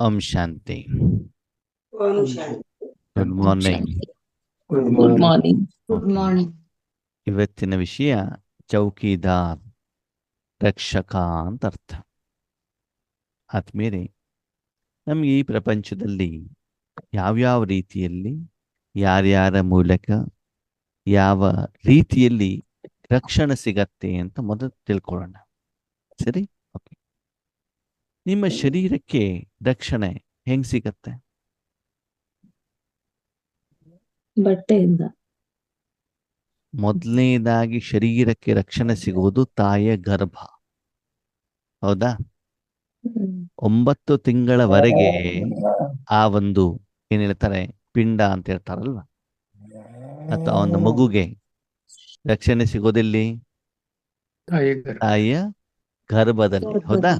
ಓಂ Shanti. Om Shanti. Good morning. Good morning. Good morning. ಇವತ್ತಿನ ವಿಷಯ ಚೌಕಿದಾರ್, ರಕ್ಷಕ ಅಂತ ಅರ್ಥ. ಆದ್ಮೇಲೆ ನಮಗೆ ಈ ಪ್ರಪಂಚದಲ್ಲಿ ಯಾವ್ಯಾವ ರೀತಿಯಲ್ಲಿ ಯಾರ್ಯಾರ ಮೂಲಕ ಯಾವ ರೀತಿಯಲ್ಲಿ ರಕ್ಷಣೆ ಸಿಗತ್ತೆ ಅಂತ ಮೊದಲು ತಿಳ್ಕೊಳ್ಳೋಣ. ಸರಿ, ಓಕೆ. ನಿಮ್ಮ ಶರೀರಕ್ಕೆ ರಕ್ಷಣೆ ಹೆಂಗ್ ಸಿಗತ್ತೆ? ಬಟ್ಟೆಯಿಂದ. ಮೊದಲನೇದಾಗಿ ಶರೀರಕ್ಕೆ ರಕ್ಷಣೆ ಸಿಗುವುದು ತಾಯಿಯ ಗರ್ಭ. ಹೌದಾ? 9 ತಿಂಗಳವರೆಗೆ ಆ ಒಂದು ಏನ್ ಹೇಳ್ತಾರೆ, ಪಿಂಡ ಅಂತ ಹೇಳ್ತಾರಲ್ವ, ಅಥವಾ ಒಂದು ಮಗುಗೆ ರಕ್ಷಣೆ ಸಿಗೋದಿಲ್ಲಿ ತಾಯಿಯ ಗರ್ಭದಲ್ಲಿ. ಹೌದಾ?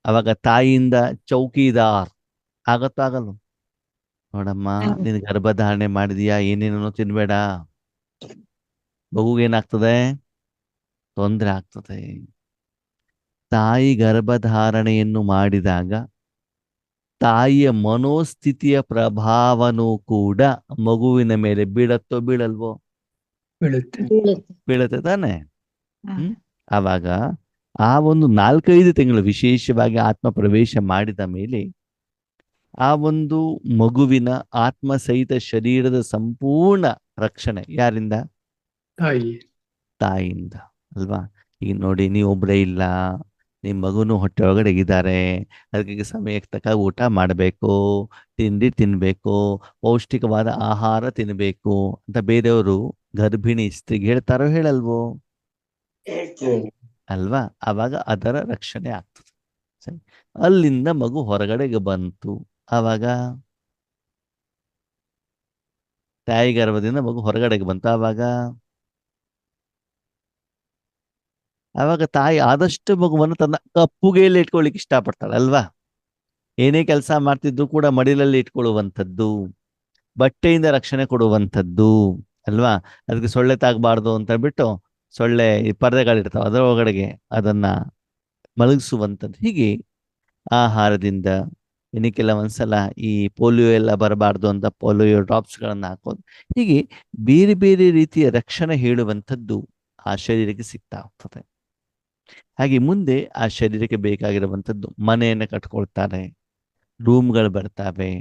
ಅವಾಗ ತಾಯಿಯಿಂದ ಚೌಕಿದಾರ್ ಆಗತ್ತೋ ಆಗಲ್ಲ? ನೋಡಮ್ಮ, ನೀನು ಗರ್ಭಧಾರಣೆ ಮಾಡಿದೀಯಾ, ಏನೇನೋ ತಿನ್ಬೇಡ, ಮಗುಗೇನಾಗ್ತದೆ, ತೊಂದರೆ ಆಗ್ತದೆ. ತಾಯಿ ಗರ್ಭಧಾರಣೆಯನ್ನು ಮಾಡಿದಾಗ ತಾಯಿಯ ಮನೋಸ್ಥಿತಿಯ ಪ್ರಭಾವನೂ ಕೂಡ ಮಗುವಿನ ಮೇಲೆ ಬೀಳತ್ತೋ ಬೀಳಲ್ವೋ? ಬೀಳುತ್ತೆ ತಾನೆ. ಆವಾಗ ಆ ಒಂದು 4-5 ತಿಂಗಳು ವಿಶೇಷವಾಗಿ ಆತ್ಮ ಪ್ರವೇಶ ಮಾಡಿದ ಮೇಲೆ ಆ ಒಂದು ಮಗುವಿನ ಆತ್ಮ ಸಹಿತ ಶರೀರದ ಸಂಪೂರ್ಣ ರಕ್ಷಣೆ ಯಾರಿಂದ? ತಾಯಿಯಿಂದ ಅಲ್ವಾ? ಈಗ ನೋಡಿ, ನೀವೊಬ್ಬರೇ ಇಲ್ಲ, ನಿಮ್ಮ ಮಗುನು ಹೊಟ್ಟೆ ಒಳಗಡೆ ಇದ್ದಾರೆ. ಅದಕ್ಕೆ ಸಮಯಕ್ಕೆ ತಕ್ಕ ಊಟ ಮಾಡಬೇಕು, ತಿಂಡಿ ತಿನ್ಬೇಕು, ಪೌಷ್ಟಿಕವಾದ ಆಹಾರ ತಿನ್ಬೇಕು ಅಂತ ಬೇರೆಯವರು ಗರ್ಭಿಣಿ ಸ್ತ್ರೀಗೆ ಹೇಳ್ತಾರೋ ಹೇಳಲ್ವೋ? ಅಲ್ವಾ? ಆವಾಗ ಅದರ ರಕ್ಷಣೆ ಆಗ್ತದೆ. ಸರಿ, ಅಲ್ಲಿಂದ ಮಗು ಹೊರಗಡೆಗೆ ಬಂತು. ಆವಾಗ ತಾಯಿ ಗರ್ಭದಿಂದ ಮಗು ಹೊರಗಡೆಗೆ ಬಂತು. ಆವಾಗ ತಾಯಿ ಆದಷ್ಟು ಮಗುವನ್ನು ತನ್ನ ಕಪ್ಪುಗೆಯಲ್ಲಿ ಇಟ್ಕೊಳ್ಳಿಕ್ಕೆ ಇಷ್ಟಪಡ್ತಾಳೆ ಅಲ್ವಾ? ಏನೇ ಕೆಲಸ ಮಾಡ್ತಿದ್ರು ಕೂಡ ಮಡಿಲಲ್ಲಿ ಇಟ್ಕೊಳ್ಳುವಂಥದ್ದು, ಬಟ್ಟೆಯಿಂದ ರಕ್ಷಣೆ ಕೊಡುವಂಥದ್ದು ಅಲ್ವಾ? ಅದಕ್ಕೆ ಸೊಳ್ಳೆ ತಾಗಬಾರ್ದು ಅಂತ ಬಿಟ್ಟು ಸೊಳ್ಳೆ ಪರ್ದೆಗಳಿರ್ತಾವೆ, ಅದರ ಒಳಗಡೆಗೆ ಅದನ್ನ ಮಲಗಿಸುವಂಥದ್ದು. ಹೀಗೆ ಆಹಾರದಿಂದ, ಇನ್ನು ಕೆಲವೊಂದ್ಸಲ ಈ ಪೋಲಿಯೋ ಎಲ್ಲ ಬರಬಾರ್ದು ಅಂತ ಪೋಲಿಯೋ ಡ್ರಾಪ್ಸ್ಗಳನ್ನು ಹಾಕೋದು. ಹೀಗೆ ಬೇರೆ ಬೇರೆ ರೀತಿಯ ರಕ್ಷಣೆ ಹೇಳುವಂಥದ್ದು ಆ ಶರೀರಕ್ಕೆ ಸಿಗ್ತಾ ಹೋಗ್ತದೆ. ಹಾಗೆ ಮುಂದೆ ಆ ಶರೀರಕ್ಕೆ ಬೇಕಾಗಿರುವಂಥದ್ದು ಮನೆಯನ್ನು ಕಟ್ಕೊಳ್ತಾರೆ, ರೂಮ್ಗಳು ಬರ್ತವೆ,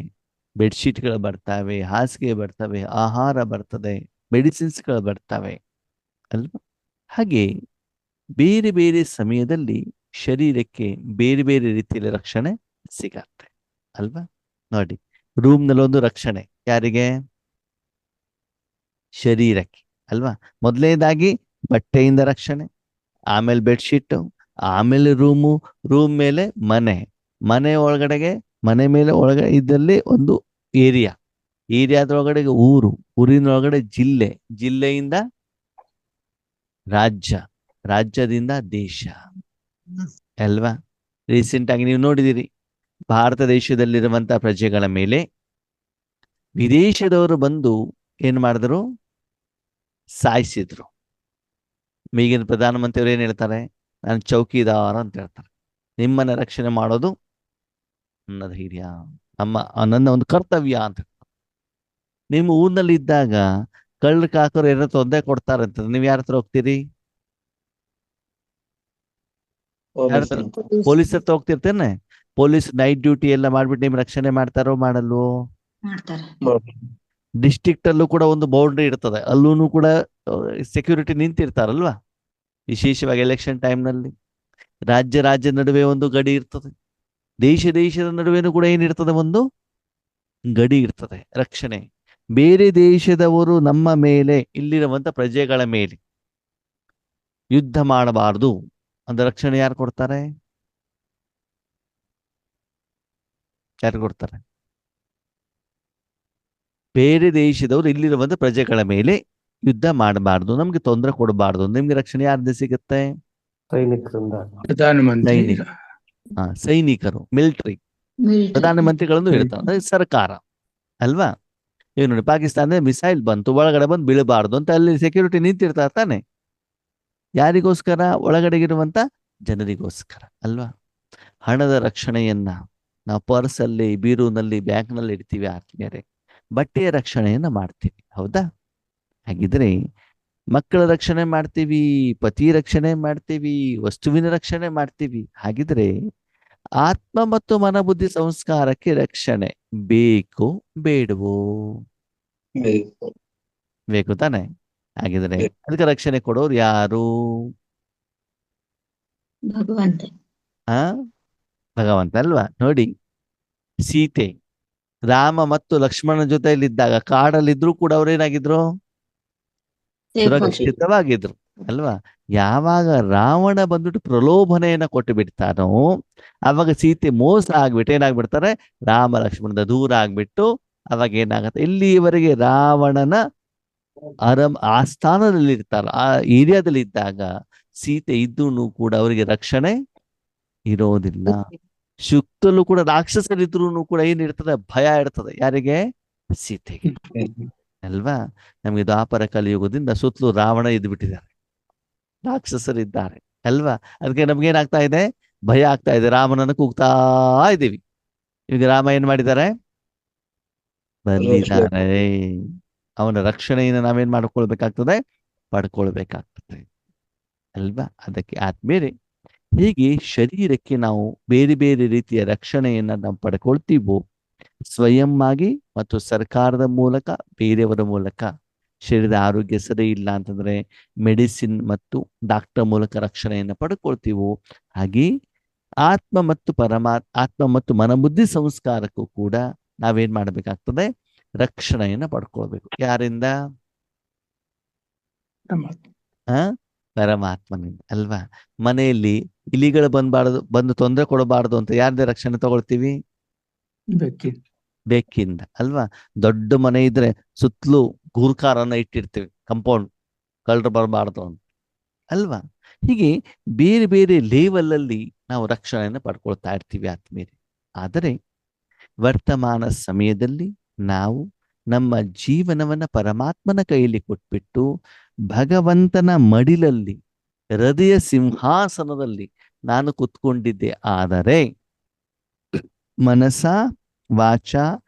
ಬೆಡ್ಶೀಟ್ಗಳು ಬರ್ತವೆ, ಹಾಸಿಗೆ ಬರ್ತವೆ, ಆಹಾರ ಬರ್ತದೆ, ಮೆಡಿಸಿನ್ಸ್ಗಳು ಬರ್ತವೆ ಅಲ್ವಾ? ಹಾಗೆ ಬೇರೆ ಬೇರೆ ಸಮಯದಲ್ಲಿ ಶರೀರಕ್ಕೆ ಬೇರೆ ಬೇರೆ ರೀತಿಯಲ್ಲಿ ರಕ್ಷಣೆ ಸಿಗತ್ತೆ ಅಲ್ವಾ? ನೋಡಿ, ರೂಮ್ನಲ್ಲಿ ಒಂದು ರಕ್ಷಣೆ ಯಾರಿಗೆ? ಶರೀರಕ್ಕೆ ಅಲ್ವಾ? ಮೊದಲನೇದಾಗಿ ಬಟ್ಟೆಯಿಂದ ರಕ್ಷಣೆ, ಆಮೇಲೆ ಬೆಡ್ಶೀಟು, ಆಮೇಲೆ ರೂಮ್ ಮೇಲೆ ಮನೆ ಒಳಗಡೆಗೆ, ಮನೆ ಮೇಲೆ ಒಳಗಡೆ ಇದ್ದಲ್ಲಿ ಒಂದು ಏರಿಯಾದೊಳಗಡೆಗೆ ಊರಿನೊಳಗಡೆ ಜಿಲ್ಲೆಯಿಂದ ರಾಜ್ಯದಿಂದ ದೇಶ ಅಲ್ವಾ? ರೀಸೆಂಟ್ ಆಗಿ ನೀವು ನೋಡಿದಿರಿ, ಭಾರತ ದೇಶದಲ್ಲಿರುವಂತಹ ಪ್ರಜೆಗಳ ಮೇಲೆ ವಿದೇಶದವರು ಬಂದು ಏನ್ ಮಾಡಿದ್ರು? ಸಾಯಿಸಿದ್ರು. ಈಗಿನ ಪ್ರಧಾನಮಂತ್ರಿಯವರು ಏನ್ ಹೇಳ್ತಾರೆ? ನಾನು ಚೌಕಿದಾರ ಅಂತ ಹೇಳ್ತಾರೆ. ನಿಮ್ಮನ್ನ ರಕ್ಷಣೆ ಮಾಡೋದು ನನ್ನ ಧೈರ್ಯ, ನನ್ನ ಒಂದು ಕರ್ತವ್ಯ ಅಂತ. ನಿಮ್ಮ ಊರಿನಲ್ಲಿ ಇದ್ದಾಗ ಕಳ್ಳ ಕಾಕರು ಏನೋ ತೊಂದರೆ ಕೊಡ್ತಾರಂತ, ನೀವು ಯಾರ ಹತ್ರ ಹೋಗ್ತೀರಿ? ಪೊಲೀಸ್ ಹತ್ರ ಹೋಗ್ತಿರ್ತೇನೆ. ಪೊಲೀಸ್ ನೈಟ್ ಡ್ಯೂಟಿ ಎಲ್ಲ ಮಾಡ್ಬಿಟ್ಟು ನಿಮ್ ರಕ್ಷಣೆ ಮಾಡ್ತಾರೋ ಮಾಡಲ್ವೋ? ಡಿಸ್ಟ್ರಿಕ್ಟ್ ಅಲ್ಲೂ ಕೂಡ ಒಂದು ಬೌಂಡ್ರಿ ಇರ್ತದೆ, ಅಲ್ಲೂ ಕೂಡ ಸೆಕ್ಯೂರಿಟಿ ನಿಂತಿರ್ತಾರಲ್ವಾ? ವಿಶೇಷವಾಗಿ ಎಲೆಕ್ಷನ್ ಟೈಮ್ನಲ್ಲಿ ರಾಜ್ಯ ನಡುವೆ ಒಂದು ಗಡಿ ಇರ್ತದೆ, ದೇಶದ ನಡುವೆನೂ ಕೂಡ ಏನಿರ್ತದೆ? ಒಂದು ಗಡಿ ಇರ್ತದೆ, ರಕ್ಷಣೆ. ಬೇರೆ ದೇಶದವರು ನಮ್ಮ ಮೇಲೆ, ಇಲ್ಲಿರುವಂತ ಪ್ರಜೆಗಳ ಮೇಲೆ ಯುದ್ಧ ಮಾಡಬಾರ್ದು ಅಂತ ರಕ್ಷಣೆ ಯಾರು ಕೊಡ್ತಾರೆ? ಬೇರೆ ದೇಶದವರು ಇಲ್ಲಿರುವಂತ ಪ್ರಜೆಗಳ ಮೇಲೆ ಯುದ್ಧ ಮಾಡಬಾರ್ದು, ನಮ್ಗೆ ತೊಂದರೆ ಕೊಡಬಾರ್ದು, ನಿಮ್ಗೆ ರಕ್ಷಣೆ ಯಾರಿಂದ ಸಿಗುತ್ತೆ? ಸೈನಿಕರು, ಮಿಲಿಟರಿ, ಪ್ರಧಾನಮಂತ್ರಿಗಳನ್ನು ಇರ್ತಾರೆ, ಸರ್ಕಾರ ಅಲ್ವಾ? ಈಗ ನೋಡಿ, ಪಾಕಿಸ್ತಾನದ ಮಿಸೈಲ್ ಬಂತು, ಒಳಗಡೆ ಬಂದು ಬೀಳಬಾರ್ದು ಅಂತ ಅಲ್ಲಿ ಸೆಕ್ಯೂರಿಟಿ ನಿಂತಿರ್ತಾರೆ ತಾನೆ. ಯಾರಿಗೋಸ್ಕರ? ಒಳಗಡೆಗಿರುವಂತ ಜನರಿಗೋಸ್ಕರ ಅಲ್ವಾ? ಹಣದ ರಕ್ಷಣೆಯನ್ನ ನಾವು ಪರ್ಸಲ್ಲಿ, ಬೀರೂನಲ್ಲಿ, ಬ್ಯಾಂಕ್ನಲ್ಲಿ ಇಡ್ತೀವಿ ಆತ್ಮೀಯರೇ. ಬಟ್ಟೆಯ ರಕ್ಷಣೆಯನ್ನ ಮಾಡ್ತೀವಿ. ಹೌದಾ? ಹಾಗಿದ್ರೆ ಮಕ್ಕಳ ರಕ್ಷಣೆ ಮಾಡ್ತೀವಿ, ಪತಿ ರಕ್ಷಣೆ ಮಾಡ್ತೀವಿ, ವಸ್ತುವಿನ ರಕ್ಷಣೆ ಮಾಡ್ತೀವಿ. ಹಾಗಿದ್ರೆ ಆತ್ಮ ಮತ್ತು ಮನಬುದ್ಧಿ ಸಂಸ್ಕಾರಕ್ಕೆ ರಕ್ಷಣೆ ಬೇಕು ಬೇಡವೋ? ಬೇಕು. ಬೇಕು ತಾನೆ? ಹಾಗಿದ್ರೆ ಅದಕ್ಕೆ ರಕ್ಷಣೆ ಕೊಡೋರು ಯಾರು? ಭಗವಂತ. ಆ ಭಗವಂತ ಅಲ್ವಾ? ನೋಡಿ, ಸೀತೆ ರಾಮ ಮತ್ತು ಲಕ್ಷ್ಮಣನ ಜೊತೆಯಲ್ಲಿದ್ದಾಗ ಕಾಡಲ್ಲಿದ್ರು ಕೂಡ ಅವ್ರೇನಾಗಿದ್ರು? ಸುರಕ್ಷಿತವಾಗಿದ್ರು ಅಲ್ವಾ? ಯಾವಾಗ ರಾವಣ ಬಂದ್ಬಿಟ್ಟು ಪ್ರಲೋಭನೆಯನ್ನ ಕೊಟ್ಟು ಬಿಡ್ತಾನೋ ಅವಾಗ ಸೀತೆ ಮೋಸ ಆಗ್ಬಿಟ್ಟು ಏನಾಗ್ಬಿಡ್ತಾರೆ? ರಾಮ ಲಕ್ಷ್ಮಣದ ದೂರ ಆಗ್ಬಿಟ್ಟು ಅವಾಗ ಏನಾಗತ್ತೆ? ಇಲ್ಲಿಯವರೆಗೆ ರಾವಣನ ಆಸ್ಥಾನದಲ್ಲಿ ಇರ್ತಾರ, ಆ ಏರಿಯಾದಲ್ಲಿ ಇದ್ದಾಗ ಸೀತೆ ಇದ್ದೂ ಕೂಡ ಅವರಿಗೆ ರಕ್ಷಣೆ ಇರೋದಿಲ್ಲ. ಸುತ್ತಲೂ ಕೂಡ ರಾಕ್ಷಸರಿದ್ರು ಕೂಡ ಏನಿರ್ತದೆ? ಭಯ ಇರ್ತದೆ. ಯಾರಿಗೆ? ಸೀತೆಗೆ ಅಲ್ವಾ? ನಮಗೆ ದ್ವಾಪರ ಕಲಿಯುಗದಿಂದ ಸುತ್ತಲೂ ರಾವಣ ಇದ್ದು ಬಿಟ್ಟಿದ್ದಾರೆ, ರಾಕ್ಷಸರಿದ್ದಾರೆ ಅಲ್ವಾ? ಅದಕ್ಕೆ ನಮ್ಗೇನಾಗ್ತಾ ಇದೆ? ಭಯ ಆಗ್ತಾ ಇದೆ. ರಾಮನನ್ನು ಕೂಗ್ತಾ ಇದ್ದೀವಿ. ಈಗ ರಾಮ ಏನ್ ಮಾಡಿದ್ದಾರೆ? ಬಂದಿದ್ದಾರೆ. ಅವನ ರಕ್ಷಣೆಯನ್ನು ನಾವೇನ್ ಮಾಡ್ಕೊಳ್ಬೇಕಾಗ್ತದೆ? ಪಡ್ಕೊಳ್ಬೇಕಾಗ್ತದೆ ಅಲ್ವಾ? ಅದಕ್ಕೆ ಆದ್ಮೇಲೆ ಹೀಗೆ ಶರೀರಕ್ಕೆ ನಾವು ಬೇರೆ ಬೇರೆ ರೀತಿಯ ರಕ್ಷಣೆಯನ್ನ ನಾವು ಪಡ್ಕೊಳ್ತೀವೋ, ಸ್ವಯಂ ಆಗಿ ಮತ್ತು ಸರ್ಕಾರದ ಮೂಲಕ, ಬೇರೆಯವರ ಮೂಲಕ. ಶರೀರದ ಆರೋಗ್ಯ ಸರಿ ಇಲ್ಲ ಅಂತಂದ್ರೆ ಮೆಡಿಸಿನ್ ಮತ್ತು ಡಾಕ್ಟರ್ ಮೂಲಕ ರಕ್ಷಣೆಯನ್ನು ಪಡ್ಕೊಳ್ತೀವೋ, ಹಾಗೆ ಆತ್ಮ ಮತ್ತು ಮನಬುದ್ಧಿ ಸಂಸ್ಕಾರಕ್ಕೂ ಕೂಡ ನಾವೇನ್ ಮಾಡ್ಬೇಕಾಗ್ತದೆ? ರಕ್ಷಣೆಯನ್ನ ಪಡ್ಕೊಳ್ಬೇಕು. ಯಾರಿಂದ? ಪರಮಾತ್ಮನಿಂದ ಅಲ್ವಾ? ಮನೆಯಲ್ಲಿ ಇಲಿಗಳು ಬಂದು ತೊಂದರೆ ಕೊಡಬಾರದು ಅಂತ ಯಾರಿಂದ ರಕ್ಷಣೆ ತಗೊಳ್ತೀವಿ? ಬೆಕ್ಕಿಂದ ಅಲ್ವಾ? ದೊಡ್ಡ ಮನೆ ಇದ್ರೆ ಸುತ್ತಲೂ ಗೂರ್ಖಾರನ್ನ ಇಟ್ಟಿರ್ತೀವಿ, ಕಂಪೌಂಡ್, ಕಳ್ಳರು ಬರಬಾರ್ದು ಅಂತ ಅಲ್ವಾ? ಹೀಗೆ ಬೇರೆ ಬೇರೆ ಲೆವೆಲ್ ಅಲ್ಲಿ ನಾವು ರಕ್ಷಣೆಯನ್ನು ಪಡ್ಕೊಳ್ತಾ ಇರ್ತೀವಿ ಆತ್ಮೀಯರೇ. ಆದರೆ ವರ್ತಮಾನ ಸಮಯದಲ್ಲಿ ನಾವು ನಮ್ಮ ಜೀವನವನ್ನ ಪರಮಾತ್ಮನ ಕೈಯಲ್ಲಿ ಕೊಟ್ಬಿಟ್ಟು ಭಗವಂತನ ಮಡಿಲಲ್ಲಿ, ಹೃದಯ ಸಿಂಹಾಸನದಲ್ಲಿ ನಾನು ಕುತ್ಕೊಂಡಿದ್ದೆ. ಆದರೆ ಮನಸ ವಾಚ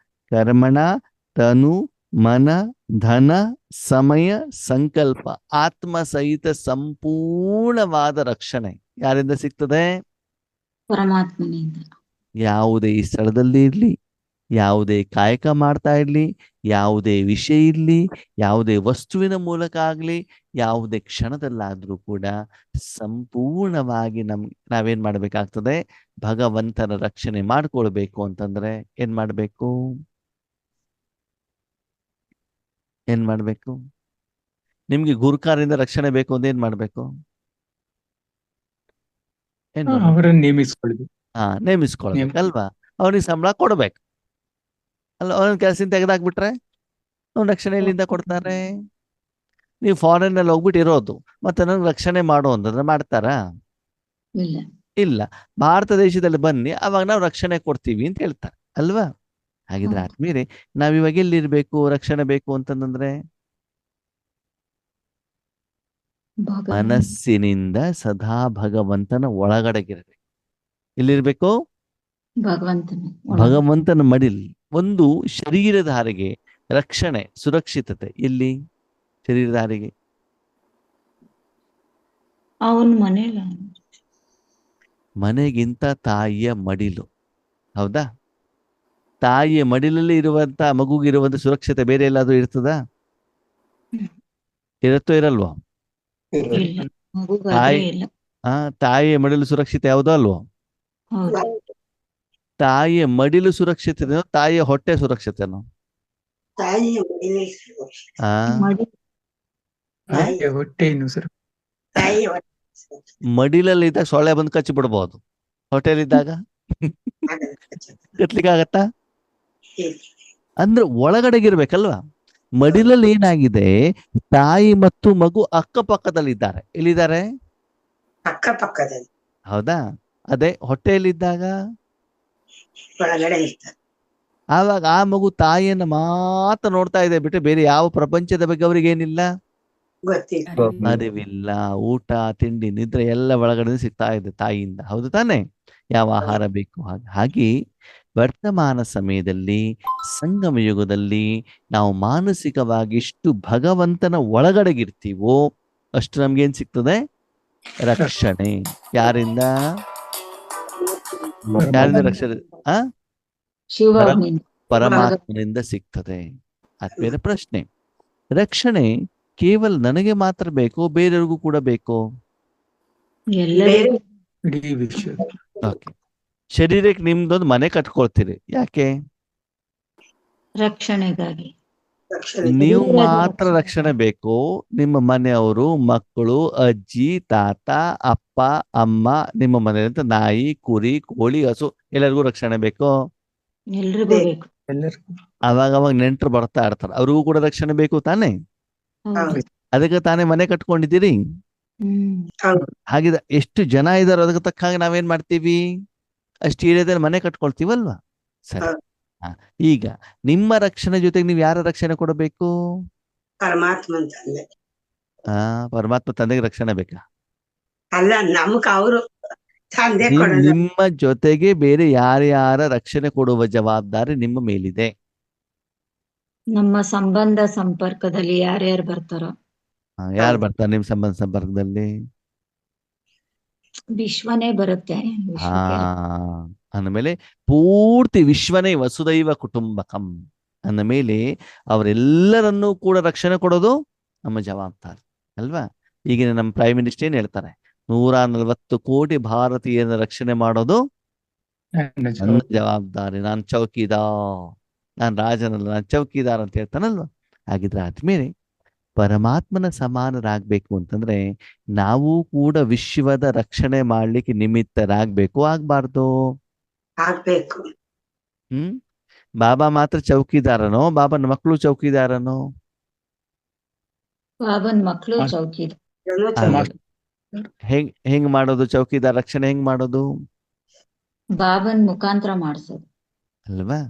ಕರ್ಮಣ ತನು ಮನ ಧನ ಸಮಯ ಸಂಕಲ್ಪ ಆತ್ಮ ಸಹಿತ ಸಂಪೂರ್ಣವಾದ ರಕ್ಷಣೆ ಯಾರಿಂದ ಸಿಗ್ತದೆ? ಪರಮಾತ್ಮನಿಂದ. ಯಾವುದೇ ಈ ಸ್ಥಳದಲ್ಲಿ ಇರ್ಲಿ, ಯಾವುದೇ ಕಾಯಕ ಮಾಡ್ತಾ ಇರ್ಲಿ, ಯಾವುದೇ ವಿಷಯ ಇರ್ಲಿ, ಯಾವುದೇ ವಸ್ತುವಿನ ಮೂಲಕ ಆಗ್ಲಿ, ಯಾವುದೇ ಕ್ಷಣದಲ್ಲಾದ್ರೂ ಕೂಡ ಸಂಪೂರ್ಣವಾಗಿ ನಾವೇನ್ ಮಾಡ್ಬೇಕಾಗ್ತದೆ? ಭಗವಂತನ ರಕ್ಷಣೆ ಮಾಡ್ಕೊಳ್ಬೇಕು ಅಂತಂದ್ರೆ ಏನ್ ಮಾಡ್ಬೇಕು? ನಿಮ್ಗೆ ಗುರುಕಾರರಿಂದ ರಕ್ಷಣೆ ಬೇಕು ಅಂತ ಏನ್ ಮಾಡ್ಬೇಕು? ಅವರನ್ನು ನೇಮಿಸ್ಕೊಳ್ಬೇಕು. ನೇಮಿಸ್ಕೊಳ್ಬೇಕಲ್ವಾ? ಅವನಿಗೆ ಸಂಬಳ ಕೊಡ್ಬೇಕು ಅಲ್ಲ? ಅವನ ಕೆಲಸದಿಂದ ತೆಗೆದಾಕ್ಬಿಟ್ರೆ ಅವ್ನ ರಕ್ಷಣೆ ಎಲ್ಲಿಂದ ಕೊಡ್ತಾರೆ? ನೀವು ಫಾರಿನ್ ನಲ್ಲಿ ಹೋಗ್ಬಿಟ್ಟು ಇರೋದು, ಮತ್ತೆ ನನಗೆ ರಕ್ಷಣೆ ಮಾಡು ಅಂತಂದ್ರೆ ಮಾಡ್ತಾರಾ? ಇಲ್ಲ. ಭಾರತ ದೇಶದಲ್ಲಿ ಬನ್ನಿ, ಅವಾಗ ನಾವು ರಕ್ಷಣೆ ಕೊಡ್ತೀವಿ ಅಂತ ಹೇಳ್ತಾರೆ ಅಲ್ವಾ? ಹಾಗಿದ್ರೆ ಆದ್ಮೇಲೆ ನಾವಿವಾಗ ಎಲ್ಲಿರ್ಬೇಕು? ರಕ್ಷಣೆ ಬೇಕು ಅಂತಂದ್ರೆ ಮನಸ್ಸಿನಿಂದ ಸದಾ ಭಗವಂತನ ಒಳಗಡೆಗಿರಬೇಕು. ಎಲ್ಲಿರ್ಬೇಕು? ಭಗವಂತನ ಮಡಿಲ್. ಒಂದು ಶರೀರಧಾರಿಗೆ ರಕ್ಷಣೆ, ಸುರಕ್ಷಿತತೆ ಎಲ್ಲಿ? ಶರೀರಧಾರಿಗೆ ಮನೆಗಿಂತ ತಾಯಿಯ ಮಡಿಲು. ಹೌದಾ? ತಾಯಿಯ ಮಡಿಲಲ್ಲಿ ಇರುವಂತ ಮಗುಗಿರುವಂತ ಸುರಕ್ಷತೆ ಬೇರೆ ಎಲ್ಲಾದ್ರೂ ಇರ್ತದ? ಇರುತ್ತೋ ಇರಲ್ವೋ? ತಾಯಿಯ ಮಡಿಲು ಸುರಕ್ಷಿತ ಯಾವುದೋ ಅಲ್ವೋ? ತಾಯಿಯ ಮಡಿಲು ಸುರಕ್ಷಿತನೋ ತಾಯಿಯ ಹೊಟ್ಟೆ ಸುರಕ್ಷಿತನೋ? ಮಡಿಲಲ್ಲಿದ್ದಾಗ ಸೊಳ್ಳೆ ಬಂದು ಕಚ್ಚಿ ಬಿಡ್ಬಹುದು, ಹೊಟ್ಟೆಲಿದ್ದಾಗ ಕತ್ಲಿಕ್ಕೆ ಆಗತ್ತಾ? ಅಂದ್ರೆ ಒಳಗಡೆಗಿರ್ಬೇಕಲ್ವಾ? ಮಡಿಲಲ್ಲಿ ಏನಾಗಿದೆ? ತಾಯಿ ಮತ್ತು ಮಗು ಅಕ್ಕಪಕ್ಕದಲ್ಲಿದ್ದಾರೆ. ಎಲ್ಲಿದ್ದಾರೆ? ಅಕ್ಕಪಕ್ಕದಲ್ಲಿ. ಹೌದಾ? ಅದೇ ಹೊಟ್ಟೆಯಲ್ಲಿದ್ದಾಗ ಆವಾಗ ಆ ಮಗು ತಾಯಿಯನ್ನ ಮಾತ್ರ ನೋಡ್ತಾ ಇದೆ ಬಿಟ್ಟು ಬೇರೆ ಯಾವ ಪ್ರಪಂಚದ ಬಗ್ಗೆ ಅವ್ರಿಗೆ ಏನಿಲ್ಲ, ಅರಿವಿಲ್ಲ. ಊಟ ತಿಂಡಿ ನಿದ್ರೆ ಎಲ್ಲ ಒಳಗಡೆ ಸಿಗ್ತಾ ಇದೆ ತಾಯಿಯಿಂದ. ಹೌದು ತಾನೆ? ಯಾವ ಆಹಾರ ಬೇಕು ಹಾಗೆ ವರ್ತಮಾನ ಸಮಯದಲ್ಲಿ ಸಂಗಮ ಯುಗದಲ್ಲಿ ನಾವು ಮಾನಸಿಕವಾಗಿ ಎಷ್ಟು ಭಗವಂತನ ಒಳಗಡೆಗಿರ್ತೀವೋ ಅಷ್ಟು ನಮ್ಗೇನ್ ಸಿಗ್ತದೆ? ರಕ್ಷಣೆ. ಯಾರಿಂದ? ಯಾರಿಂದ ರಕ್ಷಣೆ? ಆ ಶಿವನಿಂದ. ಪರಮಾತ್ಮನಿಂದ ಸಿಗ್ತದೆ. ಆದ್ಮೇಲೆ ಪ್ರಶ್ನೆ, ರಕ್ಷಣೆ ಕೇವಲ ನನಗೆ ಮಾತ್ರ ಬೇಕೋ ಬೇರೆಯವ್ರಿಗೂ ಕೂಡ ಬೇಕೋ? ಎಲ್ಲರಿಗೂ ಇಡೀ ವಿಶ್ವ ಓಕೆ. ಶರೀರಕ್ಕೆ ನಿಮ್ದೊಂದು ಮನೆ ಕಟ್ಕೊಳ್ತೀರಿ, ಯಾಕೆ? ರಕ್ಷಣೆಗಾಗಿ. ನೀವು ಮಾತ್ರ ರಕ್ಷಣೆ ಬೇಕು? ನಿಮ್ಮ ಮನೆಯವರು, ಮಕ್ಕಳು, ಅಜ್ಜಿ, ತಾತ, ಅಪ್ಪ, ಅಮ್ಮ, ನಿಮ್ಮ ಮನೆಯಂತ ನಾಯಿ, ಕುರಿ, ಕೋಳಿ, ಹಸು ಎಲ್ಲರಿಗೂ ರಕ್ಷಣೆ ಬೇಕೋ? ಎಲ್ರಿಗೂ ಬೇಕು. ಎಲ್ಲರಿಗೂ ಅವಾಗ ನೆಂಟರು ಬರ್ತಾ ಇರ್ತಾರೆ, ಅವ್ರಿಗೂ ಕೂಡ ರಕ್ಷಣೆ ಬೇಕು ತಾನೇ? ಹೌದು. ಅದಕ್ಕೆ ತಾನೇ ಮನೆ ಕಟ್ಕೊಂಡಿದ್ದೀರಿ. ಹಾಗಿದ್ರೆ ಎಷ್ಟು ಜನ ಇದಾರೋ ಅದಕ್ಕೆ ತಕ್ಕ ಹಾಗೆ ನಾವೇನ್ ಮಾಡ್ತೀವಿ? ಅಷ್ಟು ಏರಿಯಾದಲ್ಲಿ ಮನೆ ಕಟ್ಕೊಳ್ತೀವಲ್ವಾ? ಸರಿ. ಈಗ ನಿಮ್ಮ ರಕ್ಷಣೆ ಜೊತೆಗೆ ನೀವು ಯಾರ ರಕ್ಷಣೆ ಕೊಡಬೇಕು? ಪರಮಾತ್ಮನ ತಂದೆ. ಪರಮಾತ್ಮ ತಂದೆಗೆ ರಕ್ಷಣೆ ಬೇಕಾ? ಅಲ್ಲ, ನಮಗ್ ಅವರು ತಂದೆ ನಿಮ್ಮ ಜೊತೆಗೆ ಬೇರೆ ಯಾರ್ಯಾರ ರಕ್ಷಣೆ ಕೊಡುವ ಜವಾಬ್ದಾರಿ ನಿಮ್ಮ ಮೇಲಿದೆ. ನಮ್ಮ ಸಂಬಂಧ ಸಂಪರ್ಕದಲ್ಲಿ ಯಾರ್ಯಾರು ಬರ್ತಾರೋ. ಯಾರು ಬರ್ತಾರೆ ನಿಮ್ ಸಂಬಂಧ ಸಂಪರ್ಕದಲ್ಲಿ? ವಿಶ್ವನೇ ಬರುತ್ತೆ. ಅಂದಮೇಲೆ ಪೂರ್ತಿ ವಿಶ್ವನೇ ವಸುದೈವ ಕುಟುಂಬಕಂ ಅಂದ ಮೇಲೆ ಅವರೆಲ್ಲರನ್ನೂ ಕೂಡ ರಕ್ಷಣೆ ಕೊಡೋದು ನಮ್ಮ ಜವಾಬ್ದಾರಿ ಅಲ್ವಾ? ಈಗಿನ ನಮ್ಮ ಪ್ರೈಮ್ ಮಿನಿಸ್ಟರ್ ಏನ್ ಹೇಳ್ತಾರೆ? 140 ಕೋಟಿ ಭಾರತೀಯರನ್ನ ರಕ್ಷಣೆ ಮಾಡೋದು ನನ್ನ ಜವಾಬ್ದಾರಿ, ನಾನ್ ಚೌಕಿದಾರ್, ನಾನ್ ರಾಜನಲ್ಲ, ನಾನ್ ಚೌಕಿದಾರ್ ಅಂತ ಹೇಳ್ತಾನಲ್ವಾ? ಹಾಗಿದ್ರೆ ಆದ್ಮೇಲೆ ಪರಮಾತ್ಮನ ಸಮಾನರಾಗ್ಬೇಕು ಅಂತಂದ್ರೆ ನಾವು ಕೂಡ ವಿಶ್ವದ ರಕ್ಷಣೆ ಮಾಡ್ಲಿಕ್ಕೆ ನಿಮಿತ್ತರಾಗ್ಬೇಕು, ಆಗ್ಬಾರ್ದು? ಆಗ್ಬೇಕು. ಬಾಬಾ ಮಾತ್ರ ಚೌಕಿದಾರನೋ? ಬಾಬನ ಮಕ್ಕಳು ಚೌಕಿದಾರನೋ? ಬಾಬನ್ ಮಕ್ಕಳು ಚೌಕಿದಾರ್. ಹೆಂಗ್ ಮಾಡೋದು? ಚೌಕಿದಾರ ರಕ್ಷಣೆ ಹೆಂಗ್ ಮಾಡೋದು? ಬಾಬನ್ ಮುಖಾಂತರ ಮಾಡಿಸೋದು ಅಲ್ವಾ?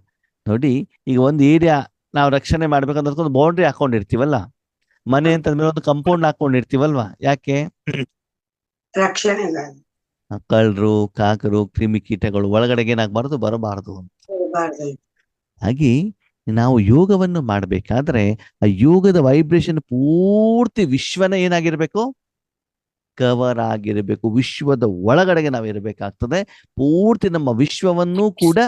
ನೋಡಿ, ಈಗ ಒಂದು ಏರಿಯಾ ನಾವು ರಕ್ಷಣೆ ಮಾಡ್ಬೇಕಂದ್ರೆ ಒಂದು ಬೌಂಡ್ರಿ ಹಾಕೊಂಡಿರ್ತೀವಲ್ಲ, ಮನೆ ಅಂತಂದ್ಮೇಲೆ ಒಂದು ಕಂಪೌಂಡ್ ಹಾಕೊಂಡಿರ್ತೀವಲ್ವಾ? ಯಾಕೆ? ರಕ್ಷಣೆ. ಕಳ್ಳರು, ಕಾಕರು, ಕ್ರಿಮಿಕೀಟಗಳು ಒಳಗಡೆಗೆ ಏನಾಗಬಾರ್ದು, ಬರಬಾರದು. ಹಾಗೆ ನಾವು ಯೋಗವನ್ನು ಮಾಡ್ಬೇಕಾದ್ರೆ ಆ ಯೋಗದ ವೈಬ್ರೇಷನ್ ಪೂರ್ತಿ ವಿಶ್ವನ ಏನಾಗಿರ್ಬೇಕು? ಕವರ್ ಆಗಿರ್ಬೇಕು. ವಿಶ್ವದ ಒಳಗಡೆಗೆ ನಾವು ಇರಬೇಕಾಗ್ತದೆ. ಪೂರ್ತಿ ನಮ್ಮ ವಿಶ್ವವನ್ನು ಕೂಡ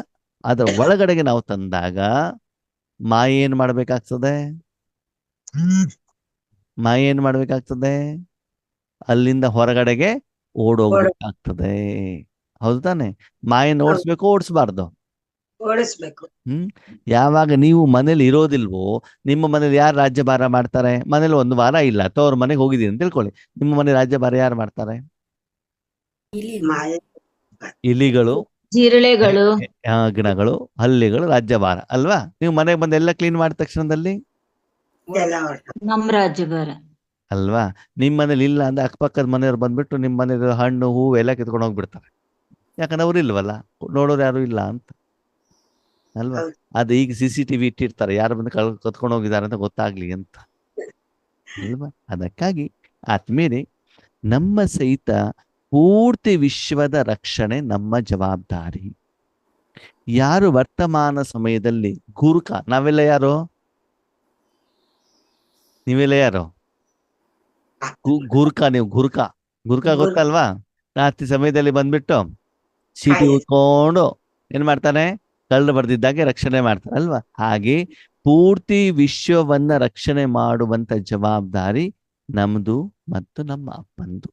ಅದರ ಒಳಗಡೆಗೆ ನಾವು ತಂದಾಗ ಮಾಯೆ ಏನ್ ಮಾಡ್ಬೇಕಾಗ್ತದೆ? ಮಾಯೆ ಏನ್ ಮಾಡ್ಬೇಕಾಗ್ತದೆ? ಅಲ್ಲಿಂದ ಹೊರಗಡೆಗೆ ಓಡೋಗ್ಬೇಕಾಗ್ತದೆ. ಹೌದು ತಾನೆ? ಮಾಯನ್ನ ಓಡಿಸ್ಬೇಕು, ಓಡಿಸ್ಬಾರ್ದು? ಓಡಿಸ್ಬೇಕು. ಯಾವಾಗ ನೀವು ಮನೇಲಿ ಇರೋದಿಲ್ವೋ, ನಿಮ್ಮ ಮನೇಲಿ ಯಾರು ರಾಜ್ಯಭಾರ ಮಾಡ್ತಾರೆ? ಮನೇಲಿ ಒಂದು ವಾರ ಇಲ್ಲ ಅಥವಾ ಅವ್ರ ಮನೆಗೆ ಹೋಗಿದ್ದೀನಿ ಅಂತ ತಿಳ್ಕೊಳ್ಳಿ, ನಿಮ್ಮ ಮನೆ ರಾಜ್ಯಭಾರ ಯಾರು ಮಾಡ್ತಾರೆ? ಇಲಿಗಳು, ಜಿರಳೆಗಳು, ಗಿಣಗಳು, ಹಲ್ಲಿಗಳು ರಾಜ್ಯಭಾರ ಅಲ್ವಾ? ನೀವು ಮನೆಗೆ ಬಂದು ಎಲ್ಲ ಕ್ಲೀನ್ ಮಾಡಿದ ತಕ್ಷಣದಲ್ಲಿ ನಮ್ ರಾಜ್ಯಭಾರ ಅಲ್ವಾ? ನಿಮ್ ಮನೇಲಿ ಇಲ್ಲ ಅಂದ್ರೆ ಅಕ್ಕಪಕ್ಕದ ಮನೆಯವ್ರು ಬಂದ್ಬಿಟ್ಟು ನಿಮ್ ಮನೇಲಿ ಹಣ್ಣು ಹೂವು ಎಲ್ಲ ಕಿತ್ಕೊಂಡು ಹೋಗ್ಬಿಡ್ತಾರೆ. ಯಾಕಂದ್ರೆ ಅವ್ರು ಇಲ್ವಲ್ಲ, ನೋಡೋರು ಯಾರು ಇಲ್ಲ ಅಂತ ಅಲ್ವಾ? ಅದು ಈಗ CCTV ಇಟ್ಟಿರ್ತಾರೆ, ಯಾರು ಬಂದು ಕತ್ಕೊಂಡು ಹೋಗಿದ್ದಾರೆ ಅಂತ ಗೊತ್ತಾಗ್ಲಿ ಅಂತ ಅಲ್ವಾ? ಅದಕ್ಕಾಗಿ ಆದ್ಮೇಲೆ ನಮ್ಮ ಸಹಿತ ಪೂರ್ತಿ ವಿಶ್ವದ ರಕ್ಷಣೆ ನಮ್ಮ ಜವಾಬ್ದಾರಿ. ಯಾರು ವರ್ತಮಾನ ಸಮಯದಲ್ಲಿ ಗುರುಕ, ನಾವೆಲ್ಲ ಯಾರು? ನೀವೆಲ್ಲ ಯಾರು? ಗುರ್ಕ. ನೀವು ಗುರ್ಕ ಗೊತ್ತಲ್ವಾ? ರಾತ್ರಿ ಸಮಯದಲ್ಲಿ ಬಂದ್ಬಿಟ್ಟು ಚೀಟಿ ಉಟ್ಕೊಂಡು ಏನ್ ಮಾಡ್ತಾನೆ? ಕಳ್ಳು ಬರ್ದಿದ್ದಾಗೆ ರಕ್ಷಣೆ ಮಾಡ್ತಾನೆ ಅಲ್ವಾ? ಹಾಗೆ ಪೂರ್ತಿ ವಿಶ್ವವನ್ನ ರಕ್ಷಣೆ ಮಾಡುವಂತ ಜವಾಬ್ದಾರಿ ನಮ್ದು ಮತ್ತು ನಮ್ಮ ಅಪ್ಪಂದು.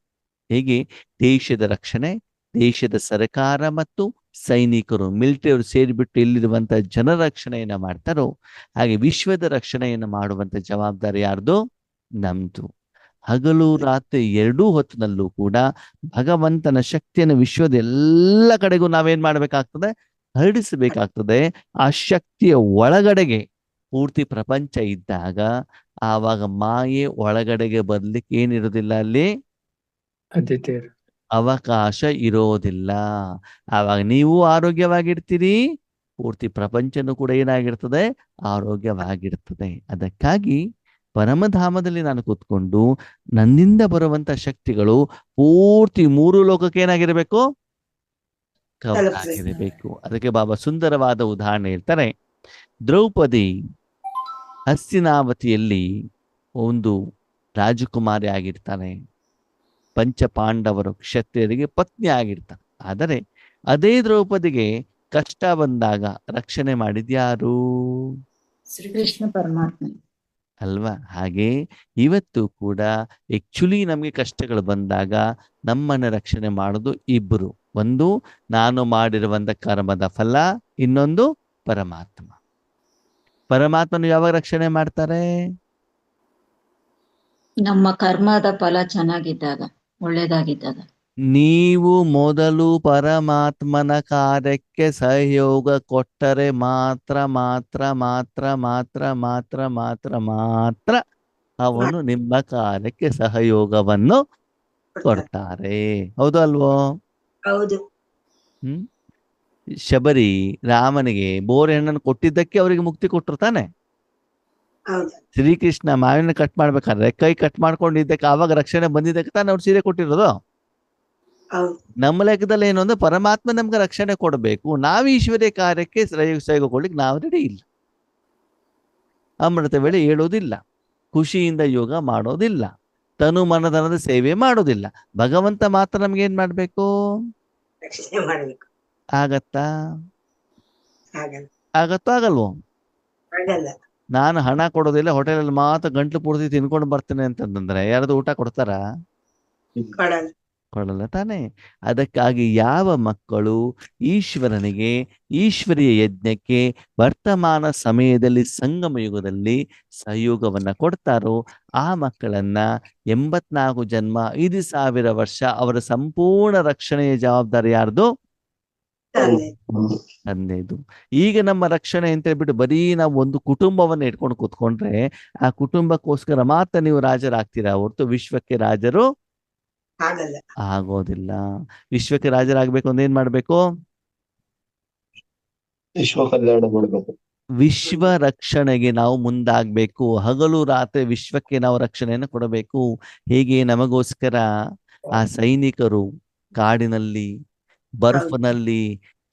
ಹೇಗೆ ದೇಶದ ರಕ್ಷಣೆ, ದೇಶದ ಸರ್ಕಾರ ಮತ್ತು ಸೈನಿಕರು, ಮಿಲಿಟರಿಯವರು ಸೇರಿಬಿಟ್ಟು ಇಲ್ಲಿರುವಂತ ಜನರ ರಕ್ಷಣೆಯನ್ನ ಮಾಡ್ತಾರೋ, ಹಾಗೆ ವಿಶ್ವದ ರಕ್ಷಣೆಯನ್ನು ಮಾಡುವಂತ ಜವಾಬ್ದಾರಿ ಯಾರ್ದು? ನಮ್ದು. ಹಗಲು ರಾತ್ರಿ ಎರಡೂ ಹೊತ್ತಿನಲ್ಲೂ ಕೂಡ ಭಗವಂತನ ಶಕ್ತಿಯನ್ನು ವಿಶ್ವದ ಎಲ್ಲ ಕಡೆಗೂ ನಾವೇನ್ ಮಾಡ್ಬೇಕಾಗ್ತದೆ? ಹರಡಿಸಬೇಕಾಗ್ತದೆ. ಆ ಶಕ್ತಿಯ ಒಳಗಡೆಗೆ ಪೂರ್ತಿ ಪ್ರಪಂಚ ಇದ್ದಾಗ ಆವಾಗ ಮಾಯೆ ಒಳಗಡೆಗೆ ಬರ್ಲಿಕ್ಕೆ ಏನಿರೋದಿಲ್ಲ, ಅಲ್ಲಿ ಅವಕಾಶ ಇರೋದಿಲ್ಲ. ಆವಾಗ ನೀವು ಆರೋಗ್ಯವಾಗಿರ್ತೀರಿ, ಪೂರ್ತಿ ಪ್ರಪಂಚನೂ ಕೂಡ ಏನಾಗಿರ್ತದೆ? ಆರೋಗ್ಯವಾಗಿರ್ತದೆ. ಅದಕ್ಕಾಗಿ ಪರಮಧಾಮದಲ್ಲಿ ನಾನು ಕೂತ್ಕೊಂಡು ನನ್ನಿಂದ ಬರುವಂತ ಶಕ್ತಿಗಳು ಪೂರ್ತಿ 3 ಲೋಕಕ್ಕೆ ಏನಾಗಿರ್ಬೇಕು? ಕವರ್ ಆಗಿರಬೇಕು. ಅದಕ್ಕೆ ಬಾಬಾ ಸುಂದರವಾದ ಉದಾಹರಣೆ ಹೇಳ್ತಾರೆ. ದ್ರೌಪದಿ ಹಸ್ತಿನಾವತಿಯಲ್ಲಿ ಒಂದು ರಾಜಕುಮಾರಿ ಆಗಿರ್ತಾನೆ. ಪಂಚ ಪಾಂಡವರು ಕ್ಷತ್ರಿಯರಿಗೆ ಪತ್ನಿ ಆಗಿರ್ತಾನೆ. ಆದರೆ ಅದೇ ದ್ರೌಪದಿಗೆ ಕಷ್ಟ ಬಂದಾಗ ರಕ್ಷಣೆ ಮಾಡಿದ್ಯಾರು? ಶ್ರೀಕೃಷ್ಣ ಪರಮಾತ್ಮ ಅಲ್ವಾ? ಹಾಗೆ ಇವತ್ತು ಕೂಡ ಆಕ್ಚುಲಿ ನಮಗೆ ಕಷ್ಟಗಳು ಬಂದಾಗ ನಮ್ಮನ್ನ ರಕ್ಷಣೆ ಮಾಡೋದು ಇಬ್ಬರು. ಒಂದು ನಾನು ಮಾಡಿರುವಂತ ಕರ್ಮದ ಫಲ, ಇನ್ನೊಂದು ಪರಮಾತ್ಮ. ಪರಮಾತ್ಮನು ಯಾವಾಗ ರಕ್ಷಣೆ ಮಾಡ್ತಾರೆ? ನಮ್ಮ ಕರ್ಮದ ಫಲ ಚೆನ್ನಾಗಿದ್ದಾಗ, ಒಳ್ಳೇದಾಗಿದ್ದಾಗ. ನೀವು ಮೊದಲು ಪರಮಾತ್ಮನ ಕಾರ್ಯಕ್ಕೆ ಸಹಯೋಗ ಕೊಟ್ಟರೆ ಮಾತ್ರ ಮಾತ್ರ ಮಾತ್ರ ಮಾತ್ರ ಮಾತ್ರ ಮಾತ್ರ ಮಾತ್ರ ಅವನು ನಿಮ್ಮ ಕಾರ್ಯಕ್ಕೆ ಸಹಯೋಗವನ್ನು ಕೊಡ್ತಾರೆ. ಹೌದು ಅಲ್ವೋ? ಹೌದು. ಶಬರಿ ರಾಮನಿಗೆ ಬೋರೆ ಹಣ್ಣನ್ನು ಕೊಟ್ಟಿದ್ದಕ್ಕೆ ಅವರಿಗೆ ಮುಕ್ತಿ ಕೊಟ್ಟರು ತಾನೆ. ಶ್ರೀಕೃಷ್ಣ ಮಾವಿನ ಕಟ್ ಮಾಡ್ಬೇಕಾದ್ರೆ ಕೈ ಕಟ್ ಮಾಡ್ಕೊಂಡಿದ್ದಕ್ಕೆ ಆವಾಗ ರಕ್ಷಣೆ ಬಂದಿದ್ದಕ್ಕೆ ತಾನೆ ಅವ್ರು ಸೀರೆ ಕೊಟ್ಟಿರೋದು. ನಮ್ಮ ಲೆಕ್ಕದಲ್ಲಿ ಏನು ಅಂದ್ರೆ ಪರಮಾತ್ಮ ನಮ್ಗೆ ರಕ್ಷಣೆ ಕೊಡಬೇಕು, ನಾವು ಈಶ್ವರ್ಯ ಕಾರ್ಯಕ್ಕೆ ಸಹಯೋಗ ಕೊಡ್ಲಿಕ್ಕೆ ನಾವು ರೆಡಿ ಇಲ್ಲ. ಅಮೃತ ವೇಳೆ ಹೇಳೋದಿಲ್ಲ, ಖುಷಿಯಿಂದ ಯೋಗ ಮಾಡೋದಿಲ್ಲ, ತನು ಮನಧನದ ಸೇವೆ ಮಾಡೋದಿಲ್ಲ. ಭಗವಂತ ಮಾತ್ರ ನಮ್ಗೆ ಏನ್ ಮಾಡ್ಬೇಕು? ಆಗತ್ತಾ? ಆಗತ್ತೋ ಆಗಲ್ವೋ? ನಾನು ಹಣ ಕೊಡೋದಿಲ್ಲ, ಹೋಟೆಲಲ್ಲಿ ಮಾತ್ರ ಗಂಟ್ಲು ಪೂರ್ತಿ ತಿನ್ಕೊಂಡು ಬರ್ತೇನೆ ಅಂತಂದ್ರೆ ಯಾರಾದ್ರು ಊಟ ಕೊಡ್ತಾರ? ಕೊಡಲ್ಲ ತಾನೆ. ಅದಕ್ಕಾಗಿ ಯಾವ ಮಕ್ಕಳು ಈಶ್ವರನಿಗೆ, ಈಶ್ವರಿಯ ಯಜ್ಞಕ್ಕೆ ವರ್ತಮಾನ ಸಮಯದಲ್ಲಿ ಸಂಗಮ ಯುಗದಲ್ಲಿ ಸಹಯೋಗವನ್ನ ಕೊಡ್ತಾರೋ ಆ ಮಕ್ಕಳನ್ನ 84 ಜನ್ಮ 5,000 ವರ್ಷ ಅವರ ಸಂಪೂರ್ಣ ರಕ್ಷಣೆಯ ಜವಾಬ್ದಾರಿ ಯಾರ್ದು? ತಂದೆದು. ಈಗ ನಮ್ಮ ರಕ್ಷಣೆ ಅಂತ ಹೇಳ್ಬಿಟ್ಟು ಬರೀ ನಾವು ಒಂದು ಕುಟುಂಬವನ್ನ ಇಟ್ಕೊಂಡು ಕೂತ್ಕೊಂಡ್ರೆ ಆ ಕುಟುಂಬಕ್ಕೋಸ್ಕರ ಮಾತ್ರ ನೀವು ರಾಜರಾಗ್ತೀರಾ ಹೊರತು ವಿಶ್ವಕ್ಕೆ ರಾಜರು ಆಗೋದಿಲ್ಲ. ವಿಶ್ವಕ್ಕೆ ರಾಜರಾಗ್ಬೇಕು ಅಂದ್ರೆ ಏನ್ ಮಾಡ್ಬೇಕು? ವಿಶ್ವ ಕಲ್ಯಾಣ ಮಾಡಬೇಕು. ವಿಶ್ವ ರಕ್ಷಣೆಗೆ ನಾವು ಮುಂದಾಗ್ಬೇಕು. ಹಗಲು ರಾತ್ರಿ ವಿಶ್ವಕ್ಕೆ ನಾವು ರಕ್ಷಣೆಯನ್ನು ಕೊಡಬೇಕು. ಹೇಗೆ ನಮಗೋಸ್ಕರ ಆ ಸೈನಿಕರು ಕಾಡಿನಲ್ಲಿ, ಬರ್ಫ್ನಲ್ಲಿ,